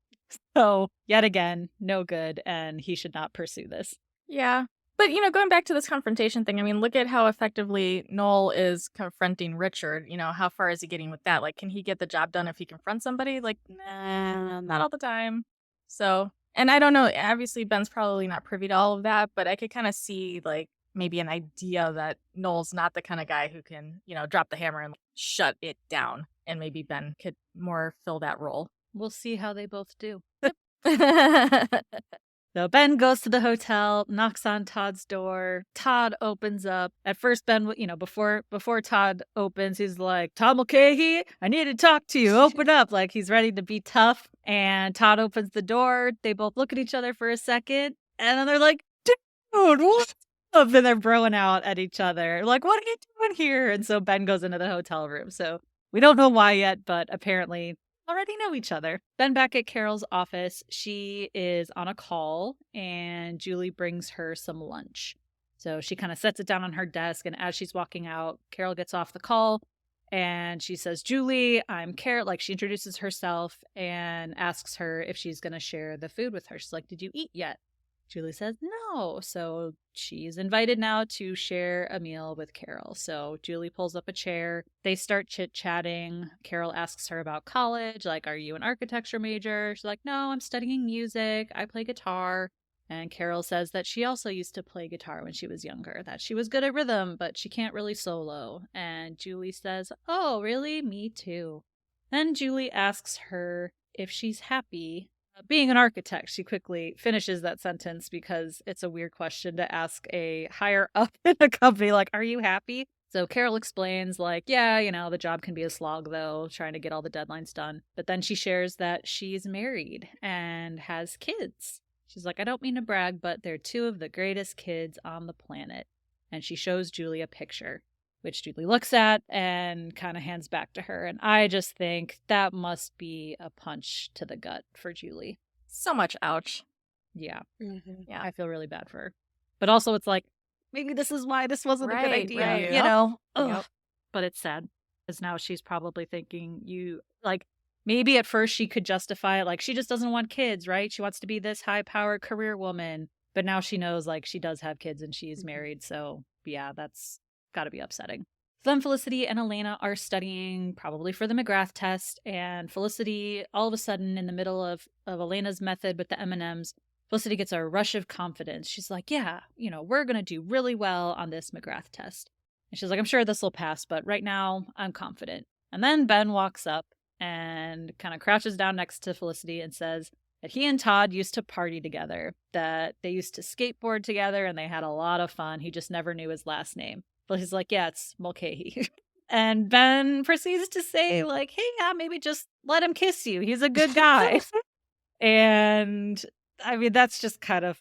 So, yet again, no good, and he should not pursue this. Yeah. But, going back to this confrontation thing, I mean, look at how effectively Noel is confronting Richard. How far is he getting with that? Like, can he get the job done if he confronts somebody? Like, nah, not all the time. So, and I don't know, obviously Ben's probably not privy to all of that, but I could kind of see, like, maybe an idea that Noel's not the kind of guy who can, drop the hammer and shut it down. And maybe Ben could more fill that role. We'll see how they both do. So Ben goes to the hotel, knocks on Todd's door. Todd opens up. At first, Ben, before Todd opens, he's like, Todd Mulcahy, I need to talk to you. Open up. Like he's ready to be tough. And Todd opens the door. They both look at each other for a second. And then they're like, dude, what's up? And they're broing out at each other. Like, what are you doing here? And so Ben goes into the hotel room. So we don't know why yet, but apparently already know each other. Then back at Carol's office, she is on a call and Julie brings her some lunch. So she kind of sets it down on her desk, and as she's walking out, Carol gets off the call and she says, Julie, I'm Carol. Like she introduces herself and asks her if she's going to share the food with her. She's like, did you eat yet? Julie says no. So she's invited now to share a meal with Carol. So Julie pulls up a chair. They start chit-chatting. Carol asks her about college. Like, are you an architecture major? She's like, no, I'm studying music. I play guitar. And Carol says that she also used to play guitar when she was younger, that she was good at rhythm, but she can't really solo. And Julie says, oh, really? Me too. Then Julie asks her if she's happy being an architect. She quickly finishes that sentence because it's a weird question to ask a higher up in a company, like, are you happy? So Carol explains, like, yeah, the job can be a slog, though, trying to get all the deadlines done. But then she shares that she's married and has kids. She's like, I don't mean to brag, but they're two of the greatest kids on the planet. And she shows Julie a picture, which Julie looks at and kind of hands back to her. And I just think that must be a punch to the gut for Julie. So much ouch. Yeah. Mm-hmm. Yeah. I feel really bad for her. But also it's like, maybe this is why this wasn't a good idea, right. Yep. But it's sad. Because now she's probably thinking maybe at first she could justify it, like, she just doesn't want kids, right? She wants to be this high-powered career woman. But now she knows, like, she does have kids and she's married. So, yeah, that's got to be upsetting. Then Felicity and Elena are studying probably for the McGrath test. And Felicity, all of a sudden, in the middle of Elena's method with the M&Ms, Felicity gets a rush of confidence. She's like, yeah, we're going to do really well on this McGrath test. And she's like, I'm sure this will pass, but right now I'm confident. And then Ben walks up and kind of crouches down next to Felicity and says that he and Todd used to party together, that they used to skateboard together and they had a lot of fun. He just never knew his last name. But he's like, yeah, it's Mulcahy. And Ben proceeds to say, like, hey, yeah, maybe just let him kiss you. He's a good guy. And I mean, that's just kind of,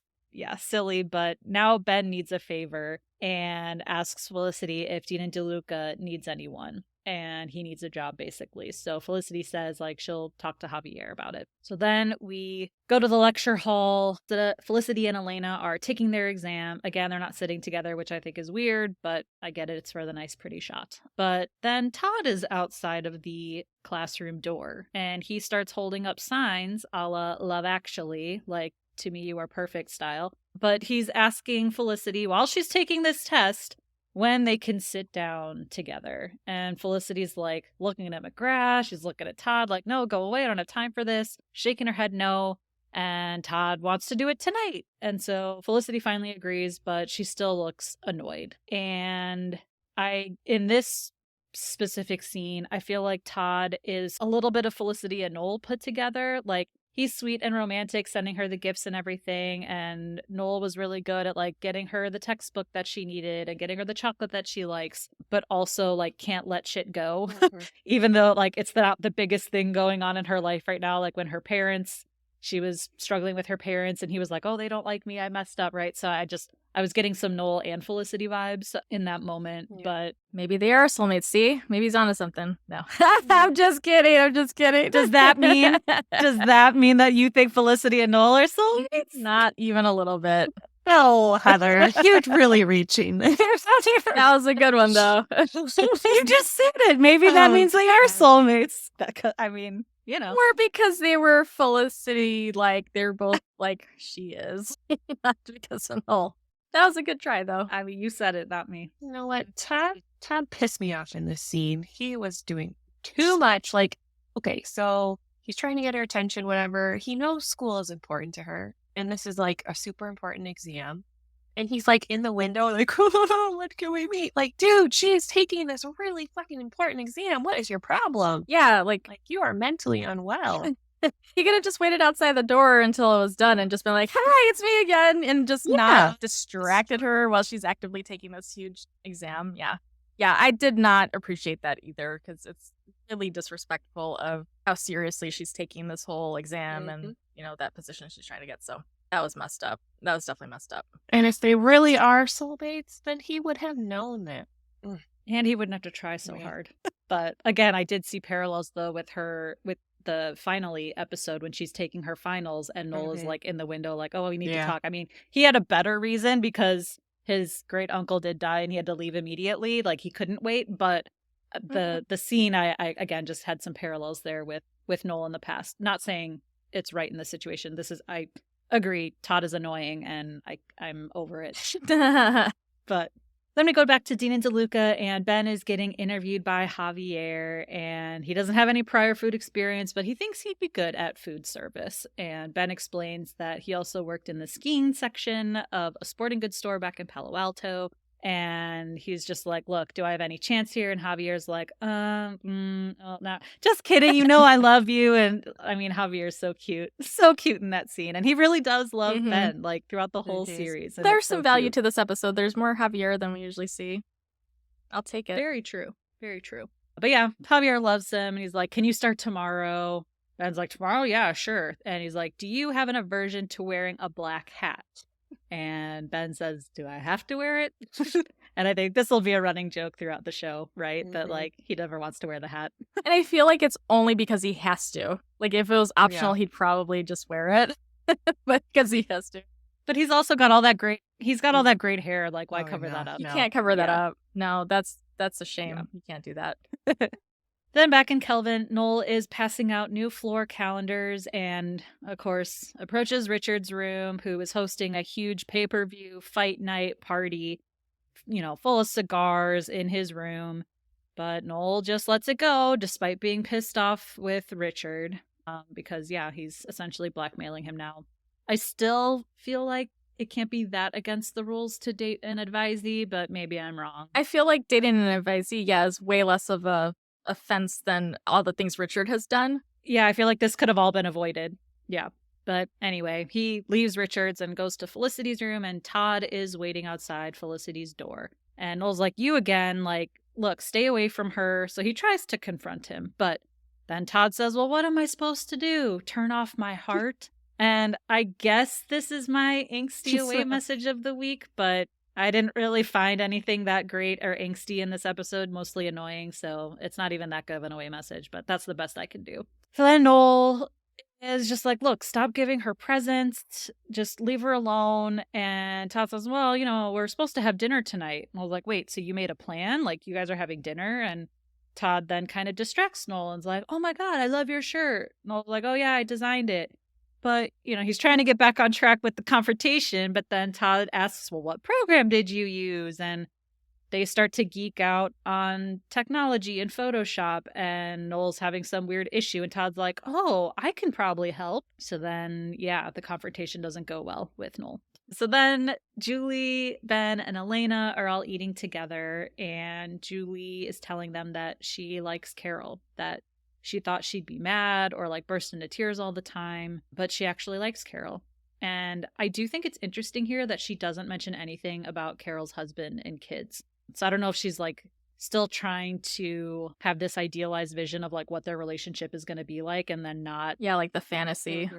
silly. But now Ben needs a favor and asks Felicity if Dean and DeLuca needs anyone. And he needs a job, basically. So Felicity says, like, she'll talk to Javier about it. So then we go to the lecture hall. Felicity and Elena are taking their exam. Again, they're not sitting together, which I think is weird, but I get it. It's for the nice, pretty shot. But then Todd is outside of the classroom door, and he starts holding up signs a la Love Actually, like, to me, you are perfect style. But he's asking Felicity, while she's taking this test, when they can sit down together. And Felicity's like looking at McGrath. She's looking at Todd like, no, go away. I don't have time for this. Shaking her head no. And Todd wants to do it tonight. And so Felicity finally agrees, but she still looks annoyed. And in this specific scene, I feel like Todd is a little bit of Felicity and Noel put together. Like, he's sweet and romantic, sending her the gifts and everything. And Noel was really good at, like, getting her the textbook that she needed and getting her the chocolate that she likes, but also, like, can't let shit go. Even though, like, it's not the biggest thing going on in her life right now. Like, when she was struggling with her parents and he was like, oh, they don't like me. I messed up, right? So I was getting some Noel and Felicity vibes in that moment, but maybe they are soulmates. See, maybe he's onto something. No, I'm just kidding. Does that mean that you think Felicity and Noel are soulmates? Not even a little bit. No, Heather, you're really reaching. That was a good one, though. You just said it. Maybe that means they are soulmates. I mean, Or because they were Felicity, like, they're both like she is. Not because of Noel. That was a good try, though. I mean, you said it, not me. You know what? Todd pissed me off in this scene. He was doing too much. Like, okay, so he's trying to get her attention, whatever. He knows school is important to her. And this is like a super important exam. And he's like in the window, like, oh, when can we meet? Like, dude, she's taking this really fucking important exam. What is your problem? Yeah, like you are mentally unwell. He could have just waited outside the door until it was done and just been like, hi, it's me again. And just not distracted her while she's actively taking this huge exam. Yeah. Yeah, I did not appreciate that either because it's really disrespectful of how seriously she's taking this whole exam and, that position she's trying to get. So that was messed up. That was definitely messed up. And if they really are soulmates, then he would have known that. And he wouldn't have to try so hard. But again, I did see parallels, though, with the finally episode when she's taking her finals and Noel is like in the window like, oh, we need to talk. I mean, he had a better reason because his great uncle did die and he had to leave immediately. Like, he couldn't wait. But the scene, I again just had some parallels there with Noel in the past. Not saying it's right in this situation. I agree, Todd is annoying and I'm over it. But then we go back to Dean and DeLuca, and Ben is getting interviewed by Javier, and he doesn't have any prior food experience, but he thinks he'd be good at food service. And Ben explains that he also worked in the skiing section of a sporting goods store back in Palo Alto. And he's just like, look, do I have any chance here? And Javier's like, oh, no, just kidding. I love you. And I mean, Javier's so cute in that scene. And he really does love Ben, like, throughout the whole series. And there's some value to this episode. There's more Javier than we usually see. I'll take it. Very true. Very true. But yeah, Javier loves him. And he's like, can you start tomorrow? Ben's like, tomorrow? Yeah, sure. And he's like, do you have an aversion to wearing a black hat? And Ben says, do I have to wear it? And I think this will be a running joke throughout the show, right? That, like, he never wants to wear the hat. And I feel like it's only because he has to. Like, if it was optional, he'd probably just wear it. But because he has to. But he's also got all that great hair. Like, why cover that up? You can't cover that up. No, that's That's a shame. You can't do that. Then back in Kelvin, Noel is passing out new floor calendars and, of course, approaches Richard's room, who is hosting a huge pay-per-view fight night party, full of cigars in his room. But Noel just lets it go, despite being pissed off with Richard, because, he's essentially blackmailing him now. I still feel like it can't be that against the rules to date an advisee, but maybe I'm wrong. I feel like dating an advisee, is way less of a offense than all the things Richard has done. Yeah, I feel like this could have all been avoided. Yeah. But anyway, he leaves Richard's and goes to Felicity's room, and Todd is waiting outside Felicity's door. And Noel's like, you again, like, look, stay away from her. So he tries to confront him, but then Todd says, well, what am I supposed to do? Turn off my heart? And I guess this is my angsty away message of the week, but I didn't really find anything that great or angsty in this episode, mostly annoying, so it's not even that good of an away message, but that's the best I can do. So then Noel is just like, look, stop giving her presents, just leave her alone. And Todd says, well, we're supposed to have dinner tonight. And I was like, wait, so you made a plan? Like, you guys are having dinner? And Todd then kind of distracts Noel and's like, oh my God, I love your shirt. Noel's like, oh yeah, I designed it. But, he's trying to get back on track with the confrontation, but then Todd asks, well, what program did you use? And they start to geek out on technology and Photoshop, and Noel's having some weird issue, and Todd's like, oh, I can probably help. So then, the confrontation doesn't go well with Noel. So then Julie, Ben, and Elena are all eating together, and Julie is telling them that she likes Carol, that she thought she'd be mad or like burst into tears all the time, but she actually likes Carol. And I do think it's interesting here that she doesn't mention anything about Carol's husband and kids. So I don't know if she's like still trying to have this idealized vision of like what their relationship is going to be like, and then not. Yeah, like the fantasy.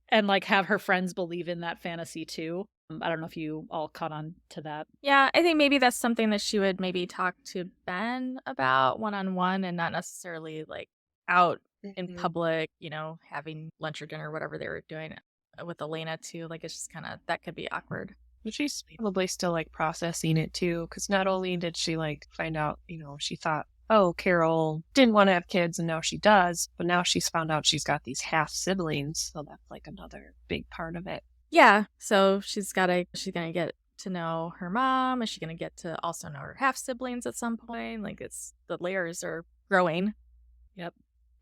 And like have her friends believe in that fantasy too. I don't know if you all caught on to that. Yeah, I think maybe that's something that she would maybe talk to Ben about one-on-one and not necessarily like out in public, having lunch or dinner, whatever they were doing with Elena too. Like, it's just kind of, that could be awkward. But she's probably still like processing it too, because not only did she like find out, she thought, oh, Carol didn't want to have kids and now she does, but now she's found out she's got these half siblings, so that's like another big part of it. Yeah, so she's gonna get to know her mom. Is she gonna get to also know her half siblings at some point? Like, it's the layers are growing. Yep.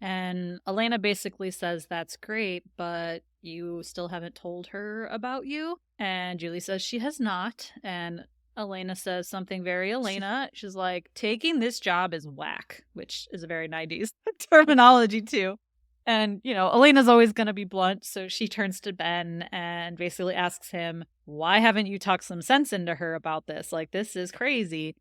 And Elena basically says, that's great, but you still haven't told her about you. And Julie says she has not. And Elena says something very Elena. She's like, taking this job is whack, which is a very 90s terminology too. And, Elena's always going to be blunt. So she turns to Ben and basically asks him, why haven't you talked some sense into her about this? Like, this is crazy.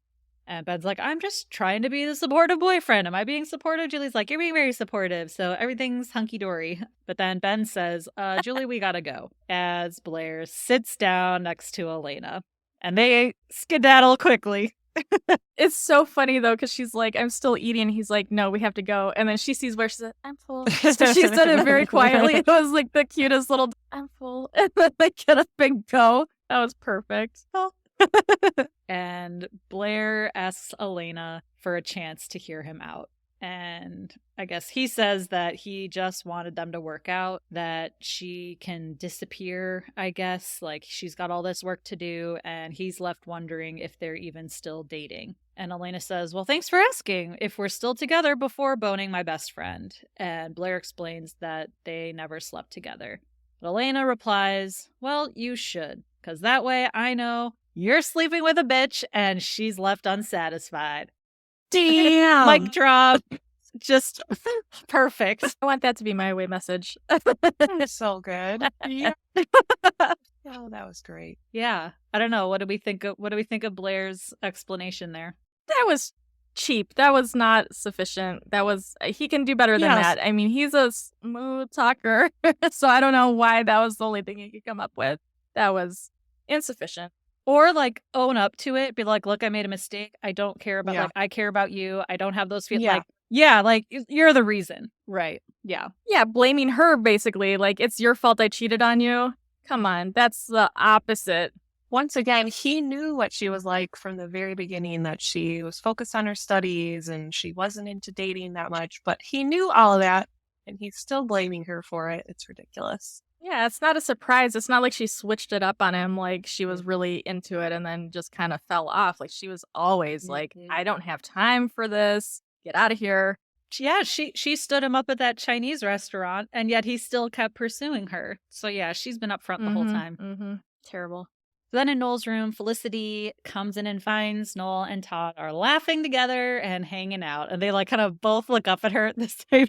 And Ben's like, I'm just trying to be the supportive boyfriend. Am I being supportive? Julie's like, you're being very supportive. So everything's hunky-dory. But then Ben says, Julie, we gotta go. As Blair sits down next to Elena. And they skedaddle quickly. It's so funny, though, because she's like, I'm still eating. He's like, no, we have to go. And then she sees where she's like, I'm full. So she said it very quietly. It was like the cutest little, I'm full. And then they get up and go. That was perfect. Oh. And Blair asks Elena for a chance to hear him out. And I guess he says that he just wanted them to work out, that she can disappear, I guess. Like, she's got all this work to do, and he's left wondering if they're even still dating. And Elena says, well, thanks for asking if we're still together before boning my best friend. And Blair explains that they never slept together. But Elena replies, well, you should, because that way I know you're sleeping with a bitch and she's left unsatisfied. Damn. Mic drop. Just perfect. I want that to be my away message. That's so good. Yeah. Oh, that was great. Yeah. I don't know. What do we think of Blair's explanation there? That was cheap. That was not sufficient. He can do better than that. I mean, he's a smooth talker. So I don't know why that was the only thing he could come up with. That was insufficient. Or like own up to it. Be like, look, I made a mistake. I don't care about like, I care about you. I don't have those feelings. Like, you're the reason. Right. Yeah. Yeah. Blaming her basically. Like, it's your fault I cheated on you. Come on. That's the opposite. once again, he knew what she was like from the very beginning, that she was focused on her studies and she wasn't into dating that much, but he knew all of that and he's still blaming her for it. It's ridiculous. Yeah, it's not a surprise. It's not like she switched it up on him, like she was really into it and then just kind of fell off. Like she was always like, Mhm. I don't have time for this. Get out of here. Yeah, she stood him up at that Chinese restaurant, and yet he still kept pursuing her. So yeah, she's been up front the whole time. Terrible. Then in Noel's room, Felicity comes in and finds Noel and Todd are laughing together and hanging out, and they like kind of both look up at her at the same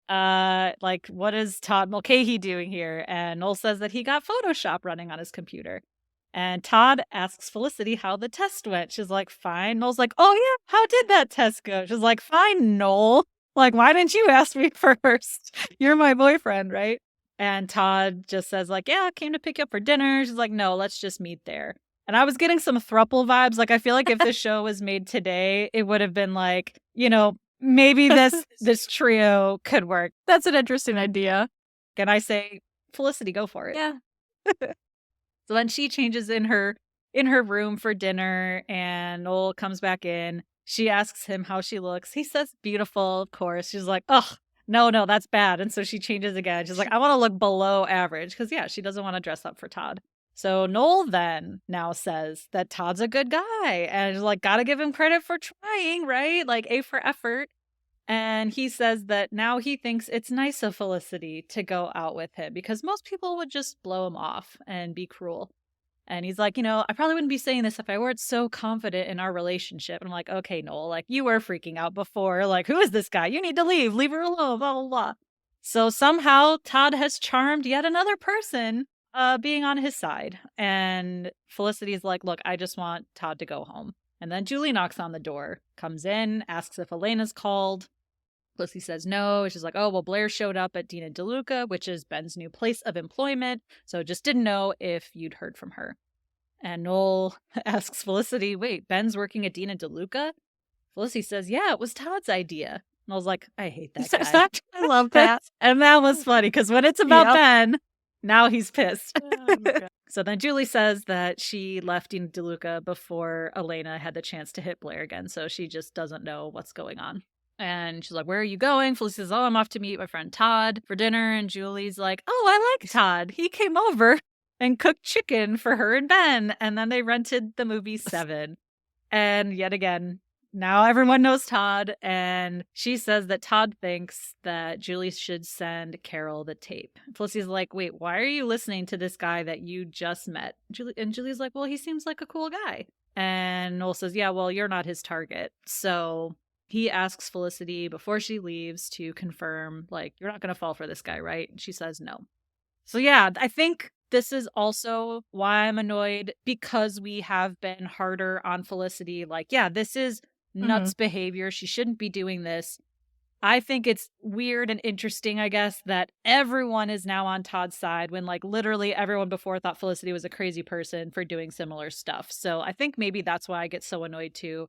time. Like, what is Todd Mulcahy doing here? And Noel says that he got Photoshop running on his computer. And Todd asks Felicity how the test went. She's like, fine. Noel's like, oh yeah, how did that test go? She's like, fine, Noel. Like, why didn't you ask me first? You're my boyfriend, right? And Todd just says, like, yeah, I came to pick you up for dinner. She's like, no, let's just meet there. And I was getting some throuple vibes. Like, I feel like if this show was made today, it would have been like, maybe this trio could work. That's an interesting idea. And I say, Felicity, go for it. Yeah. So then she changes in her room for dinner, and Noel comes back in. She asks him how she looks. He says beautiful, of course. She's like, ugh, no, that's bad. And so she changes again. She's like, I want to look below average, because yeah, she doesn't want to dress up for Todd. So Noel then now says that Todd's a good guy, and is like, gotta give him credit for trying, right? Like A for effort. And he says that now he thinks it's nice of Felicity to go out with him, because most people would just blow him off and be cruel. And he's like, I probably wouldn't be saying this if I weren't so confident in our relationship. And I'm like, okay, Noel, like you were freaking out before. Like, who is this guy? You need to leave. Leave her alone, blah, blah, blah. So somehow Todd has charmed yet another person being on his side. And Felicity's like, look, I just want Todd to go home. And then Julie knocks on the door, comes in, asks if Elena's called. Felicity says no. She's like, oh, well, Blair showed up at Dina DeLuca, which is Ben's new place of employment. So just didn't know if you'd heard from her. And Noel asks Felicity, wait, Ben's working at Dina DeLuca? Felicity says, yeah, it was Todd's idea. And I was like, I hate that guy. I love that. And that was funny, because when it's about Yep. Ben, now he's pissed. Oh, my God. So then Julie says that she left Dina DeLuca before Elena had the chance to hit Blair again. So she just doesn't know what's going on. And she's like, where are you going? Felicity says, oh, I'm off to meet my friend Todd for dinner. And Julie's like, oh, I like Todd. He came over and cooked chicken for her and Ben. And then they rented the movie Seven. And yet again, now everyone knows Todd. And she says that Todd thinks that Julie should send Carol the tape. Felicity's like, wait, why are you listening to this guy that you just met? And Julie's like, well, he seems like a cool guy. And Noel says, yeah, well, you're not his target. So he asks Felicity before she leaves to confirm, like, you're not going to fall for this guy, right? And she says no. So yeah, I think this is also why I'm annoyed, because we have been harder on Felicity. Like, yeah, this is nuts behavior. She shouldn't be doing this. I think it's weird and interesting, I guess, that everyone is now on Todd's side when, like, literally everyone before thought Felicity was a crazy person for doing similar stuff. So I think maybe that's why I get so annoyed too.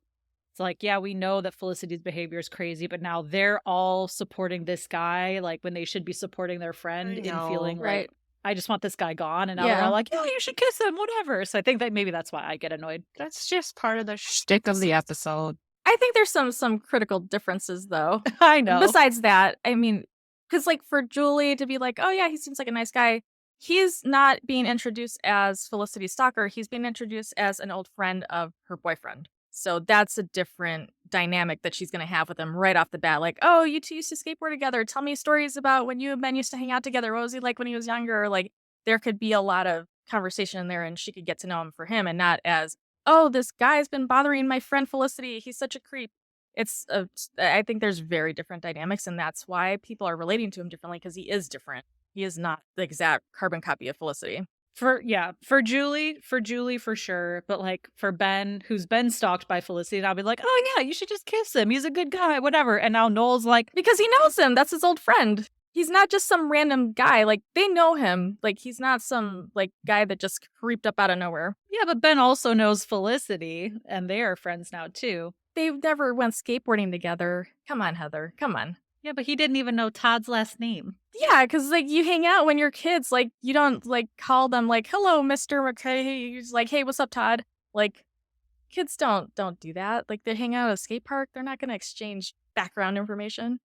It's like, yeah, we know that Felicity's behavior is crazy, but now they're all supporting this guy, like, when they should be supporting their friend in feeling right. like, I just want this guy gone. And now they're all like, yeah, you should kiss him, whatever. So I think that maybe that's why I get annoyed. That's just part of the shtick of the episode. I think there's some critical differences, though. I know. Besides that, I mean, because like for Julie to be like, oh yeah, he seems like a nice guy. He's not being introduced as Felicity's stalker. He's being introduced as an old friend of her boyfriend. So that's a different dynamic that she's going to have with him right off the bat. Like, oh, you two used to skateboard together. Tell me stories about when you and Ben used to hang out together. What was he like when he was younger? Like, there could be a lot of conversation in there and she could get to know him for him and not as, oh, this guy's been bothering my friend Felicity. He's such a creep. I think there's very different dynamics, and that's why people are relating to him differently, because he is different. He is not the exact carbon copy of Felicity. For Julie for sure, but like for Ben, who's been stalked by Felicity, and I'll be like, oh yeah, you should just kiss him. He's a good guy, whatever. And now Noel's like, because he knows him. That's his old friend. He's not just some random guy. Like, they know him. Like, he's not some like guy that just creeped up out of nowhere. yeah, but Ben also knows Felicity, and they are friends now too. They never went skateboarding together. Come on, Heather. Come on. Yeah, but he didn't even know Todd's last name. Yeah, because like you hang out when you're kids, like you don't like call them like, "Hello, Mr. Mulcahy." You're just like, "Hey, what's up, Todd?" Like kids don't do that. Like they hang out at a skate park. They're not gonna exchange background information.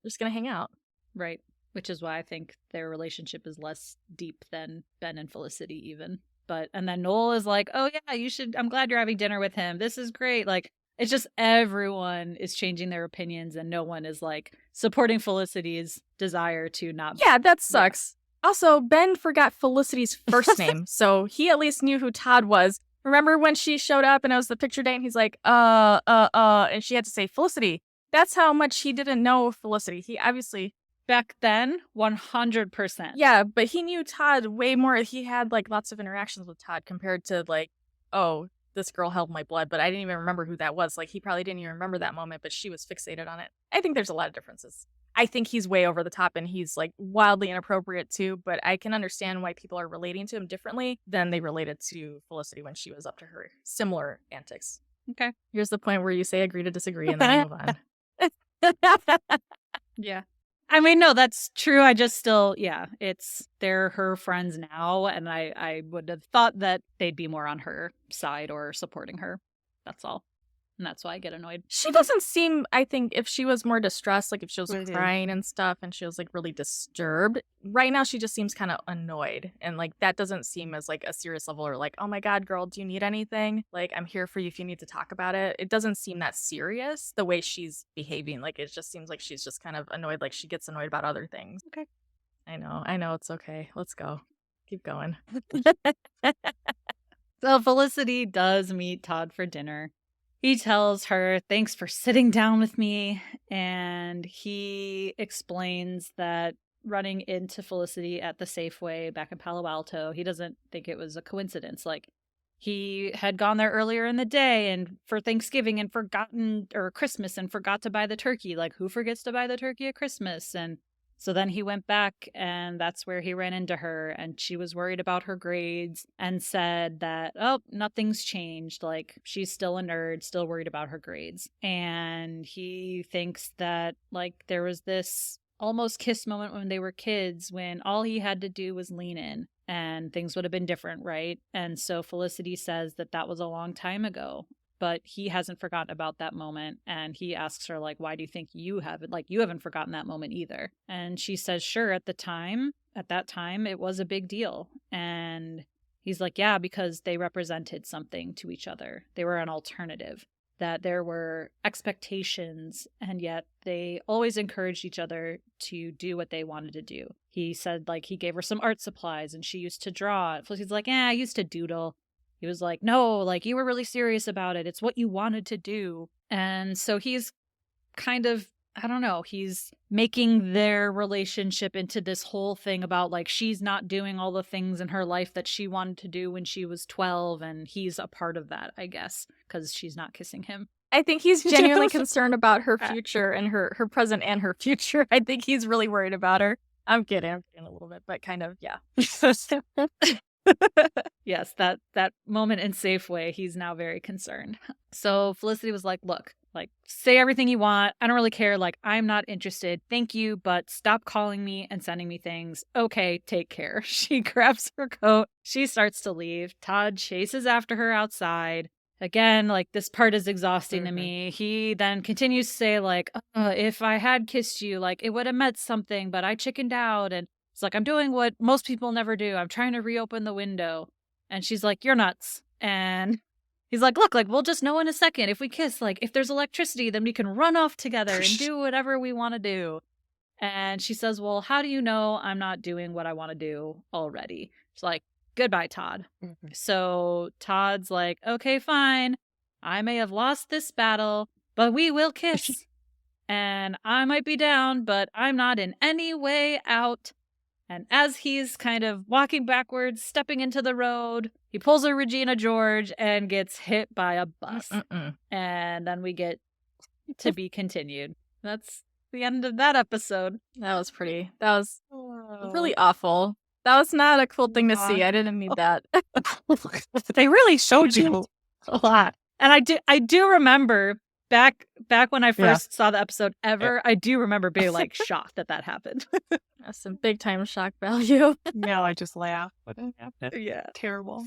They're just gonna hang out. Right. Which is why I think their relationship is less deep than Ben and Felicity even. But and then Noel is like, "Oh yeah, you should I'm glad you're having dinner with him. This is great." Like it's just everyone is changing their opinions and no one is like supporting Felicity's desire to not. Yeah, that sucks. Also, Ben forgot Felicity's first name, so he at least knew who Todd was. Remember when she showed up and it was the picture day and he's like, and she had to say Felicity. That's how much he didn't know Felicity. He obviously, Back then, 100%. yeah, but he knew Todd way more. He had like lots of interactions with Todd compared to like, oh, this girl held my blood, but I didn't even remember who that was. Like he probably didn't even remember that moment, but she was fixated on it. I think there's a lot of differences. I think he's way over the top and he's like wildly inappropriate too, but I can understand why people are relating to him differently than they related to Felicity when she was up to her similar antics. Okay. Here's the point where you say agree to disagree and then we move on. Yeah. I mean, no, that's true. I just still, yeah, they're her friends now. And I would have thought that they'd be more on her side or supporting her. That's all. And that's why I get annoyed. She doesn't seem, I think, if she was more distressed, like if she was Mhm. crying and stuff and she was like really disturbed, right now she just seems kind of annoyed. And like that doesn't seem as like a serious level or like, oh my God, girl, do you need anything? Like, I'm here for you if you need to talk about it. It doesn't seem that serious the way she's behaving. Like, it just seems like she's just kind of annoyed, like she gets annoyed about other things. Okay. I know, it's okay. Let's go. Keep going. So Felicity does meet Todd for dinner. He tells her, "Thanks for sitting down with me." And he explains that running into Felicity at the Safeway back in Palo Alto, he doesn't think it was a coincidence. Like, he had gone there earlier in the day and for Thanksgiving and or Christmas and forgot to buy the turkey. Like, who forgets to buy the turkey at Christmas? And so then he went back and that's where he ran into her and she was worried about her grades and said that, oh, nothing's changed. Like she's still a nerd, still worried about her grades. And he thinks that like there was this almost kiss moment when they were kids when all he had to do was lean in and things would have been different, right? And so Felicity says that that was a long time ago. But he hasn't forgotten about that moment. And he asks her, like, why do you think you haven't? Like, you haven't forgotten that moment either. And she says, sure, at that time, it was a big deal. And he's like, yeah, because they represented something to each other. They were an alternative, that there were expectations, and yet they always encouraged each other to do what they wanted to do. He said, like, he gave her some art supplies and she used to draw. Felicity's like, I used to doodle. He was like, no, like you were really serious about it. It's what you wanted to do. And so he's kind of, I don't know, he's making their relationship into this whole thing about like she's not doing all the things in her life that she wanted to do when she was 12. And he's a part of that, I guess, because she's not kissing him. I think he's genuinely concerned about her future and her present and her future. I think he's really worried about her. I'm kidding a little bit, but kind of, yeah. Yes, that moment in Safeway, he's now very concerned. So Felicity was like, look, like, say everything you want. I don't really care. Like, I'm not interested. Thank you, but stop calling me and sending me things. Okay, take care. She grabs her coat. She starts to leave. Todd chases after her outside. Again, like, this part is exhausting to me. He then continues to say, like, if I had kissed you, like, it would have meant something, but I chickened out. And it's like, I'm doing what most people never do. I'm trying to reopen the window. And she's like, you're nuts. And he's like, look, like, we'll just know in a second. If we kiss, like, if there's electricity, then we can run off together and do whatever we want to do. And she says, well, how do you know I'm not doing what I want to do already? She's like, goodbye, Todd. So Todd's like, okay, fine. I may have lost this battle, but we will kiss. And I might be down, but I'm not in any way out. And as he's kind of walking backwards, stepping into the road, he pulls a Regina George and gets hit by a bus. And then we get to be continued. That's the end of that episode. That was pretty. That was really awful. That was not a cool thing to see. I didn't need that. They really showed you a lot. And I do remember back when I Yeah. first saw the episode ever, I do remember being like shocked that happened. That's some big time shock value. Now I just laugh. What happened? Yeah. Terrible.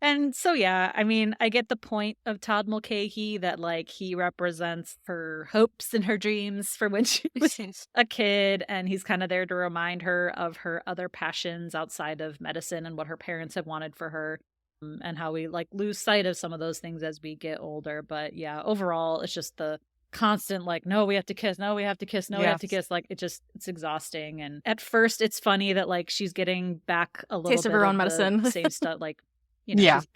And so, yeah, I mean, I get the point of Todd Mulcahy that, like, he represents her hopes and her dreams for when she was a kid, and he's kind of there to remind her of her other passions outside of medicine and what her parents have wanted for her, and how we, like, lose sight of some of those things as we get older. But, yeah, overall, it's just the constant, like, no, we have to kiss, no, we have to kiss, no, we have to Yes. kiss. Like, it's exhausting. And at first, it's funny that, like, she's getting back a little Taste of bit her of own the medicine. same stuff, like, you know, Yeah. she's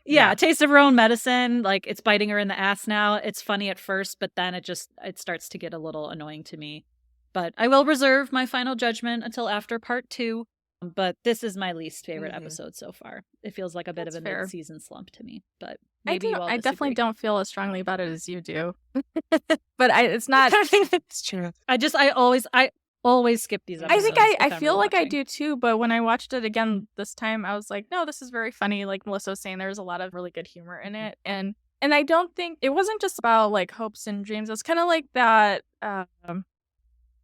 Yeah. a taste of her own medicine. Like, it's biting her in the ass now. It's funny at first, but then it starts to get a little annoying to me. But I will reserve my final judgment until after part 2. But this is my least favorite Mhm. episode so far. It feels like a bit That's of a fair. mid-season slump to me, but maybe you all I definitely disagree. don't feel as strongly about it as you do. But it's not. It's true. I always skip these I episodes. think if I I'm feel like I rewatching. do too, but when I watched it again this time, I was like, no, this is very funny. Like Melissa was saying, there's a lot of really good humor in it. And I don't think it wasn't just about like hopes and dreams. It's kind of like that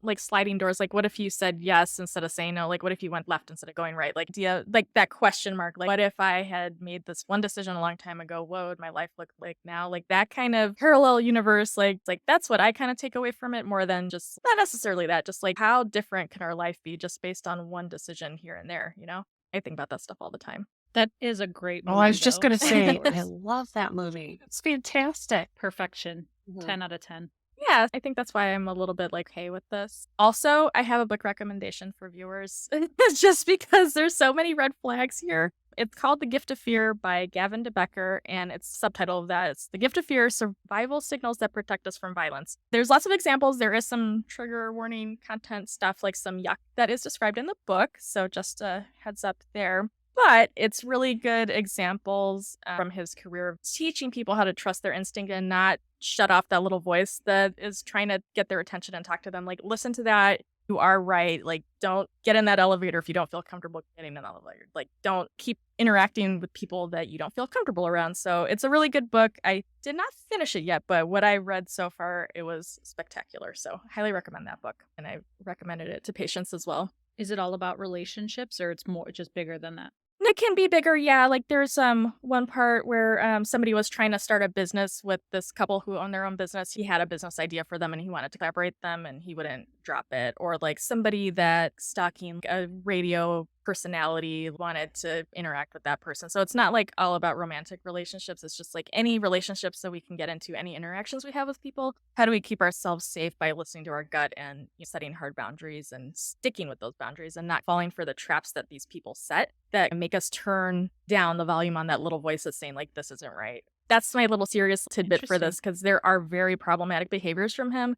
like sliding doors. Like what if you said yes instead of saying no? Like what if you went left instead of going right? Like like that question mark. Like what if I had made this one decision a long time ago? What would my life look like now? Like that kind of parallel universe. Like that's what I kind of take away from it more than just not necessarily that. Just like how different can our life be just based on one decision here and there? You know, I think about that stuff all the time. That is a great movie. Oh, I was just though. gonna say, Sliding I Doors. love that movie. It's fantastic. Perfection. Mhm. 10 out of 10. Yeah, I think that's why I'm a little bit like, hey, with this. Also, I have a book recommendation for viewers just because there's so many red flags here. It's called The Gift of Fear by Gavin DeBecker, and its subtitle of that is The Gift of Fear, Survival Signals That Protect Us from Violence. There's lots of examples. There is some trigger warning content stuff, like some yuck that is described in the book, so just a heads up there. But it's really good examples from his career of teaching people how to trust their instinct and not shut off that little voice that is trying to get their attention and talk to them. Like, listen to that. You are right. Like, don't get in that elevator if you don't feel comfortable getting in an elevator. Like, don't keep interacting with people that you don't feel comfortable around. So it's a really good book. I did not finish it yet, but what I read so far, it was spectacular. So highly recommend that book. And I recommended it to patients as well. Is it all about relationships or it's more just bigger than that? It can be bigger, yeah. Like there's one part where somebody was trying to start a business with this couple who own their own business. He had a business idea for them and he wanted to collaborate them and he wouldn't drop it. Or like somebody that stalking a radio personality wanted to interact with that person. So it's not like all about romantic relationships. It's just like any relationships that we can get into, any interactions we have with people. How do we keep ourselves safe by listening to our gut and setting hard boundaries and sticking with those boundaries and not falling for the traps that these people set that make us turn down the volume on that little voice that's saying like, this isn't right. That's my little serious tidbit for this because there are very problematic behaviors from him.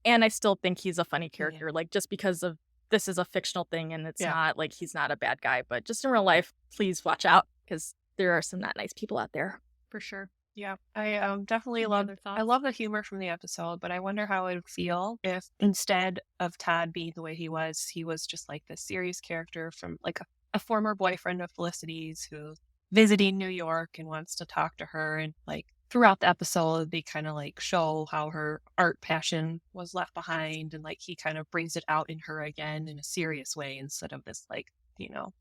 And I still think he's a funny character, like just because of this is a fictional thing and it's not like he's not a bad guy, but just in real life, please watch out because there are some not nice people out there. For sure. Yeah, I definitely love the humor from the episode, but I wonder how it would feel if instead of Todd being the way he was just like this serious character from like a former boyfriend of Felicity's who's visiting New York and wants to talk to her. And like throughout the episode, they kind of like show how her art passion was left behind. And like he kind of brings it out in her again in a serious way instead of this like,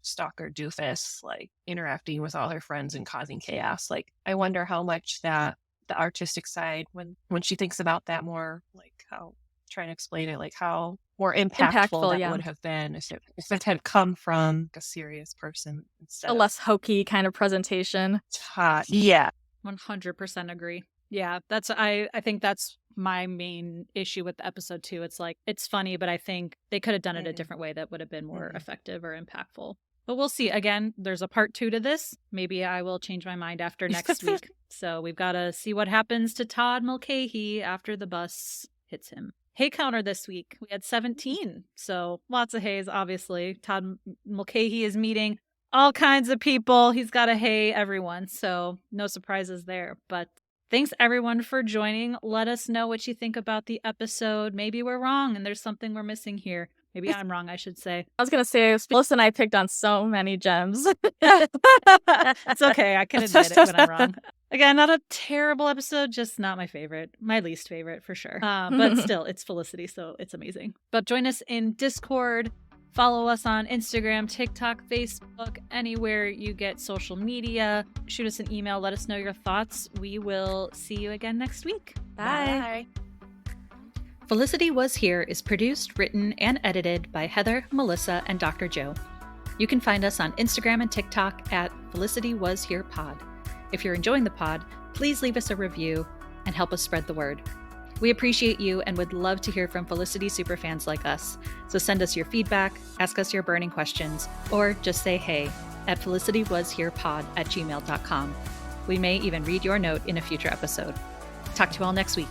stalker doofus, like interacting with all her friends and causing chaos. Like, I wonder how much that the artistic side, when she thinks about that more, like how, trying to explain it, like how more impactful that would have been if it had come from a serious person instead a less hokey kind of presentation. Yeah. 100% agree. Yeah, I think that's my main issue with the episode too. It's like, it's funny, but I think they could have done it a different way that would have been more effective or impactful. But we'll see. Again, there's a part 2 to this. Maybe I will change my mind after next week. So we've got to see what happens to Todd Mulcahy after the bus hits him. Hay counter this week. We had 17. So lots of hays, obviously. Todd Mulcahy is meeting all kinds of people. He's got to hay everyone. So no surprises there. But thanks everyone for joining. Let us know what you think about the episode. Maybe we're wrong and there's something we're missing here. Maybe I'm wrong, I should say. I was going to say, Melissa and I picked on so many gems. It's okay. I can admit it when I'm wrong. Again, not a terrible episode, just not my favorite. My least favorite for sure. But still, it's Felicity, so it's amazing. But join us in Discord. Follow us on Instagram, TikTok, Facebook, anywhere you get social media. Shoot us an email. Let us know your thoughts. We will see you again next week. Bye. Felicity Was Here is produced, written, and edited by Heather, Melissa, and Dr. Joe. You can find us on Instagram and TikTok at Felicity Was Here Pod. If you're enjoying the pod, please leave us a review and help us spread the word. We appreciate you and would love to hear from Felicity superfans like us. So send us your feedback, ask us your burning questions, or just say hey at felicitywasherepod@gmail.com. We may even read your note in a future episode. Talk to you all next week.